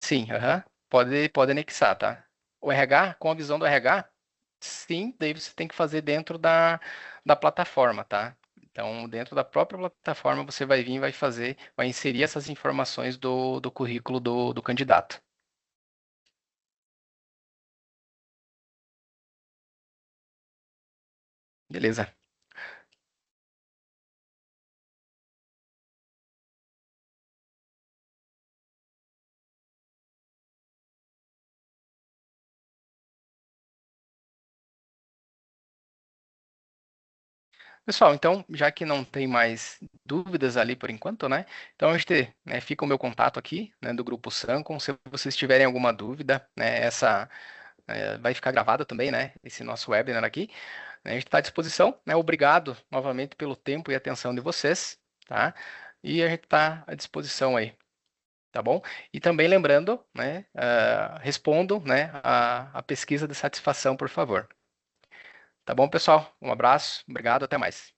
Sim, aham. Pode anexar, tá? O RH, com a visão do RH, sim, daí você tem que fazer dentro da plataforma, tá? Então, dentro da própria plataforma, você vai vir e vai fazer, vai inserir essas informações do currículo do candidato. Beleza. Pessoal, então, já que não tem mais dúvidas ali por enquanto, né? Então, a gente, né, fica o meu contato aqui, né, do Grupo Sancom. Se vocês tiverem alguma dúvida, né, essa vai ficar gravada também, né? Esse nosso webinar aqui. Né, a gente está à disposição, né? Obrigado novamente pelo tempo e atenção de vocês, tá? E a gente está à disposição aí, tá bom? E também lembrando, né? Respondam, né? A pesquisa de satisfação, por favor. Tá bom, pessoal? Um abraço, obrigado, até mais.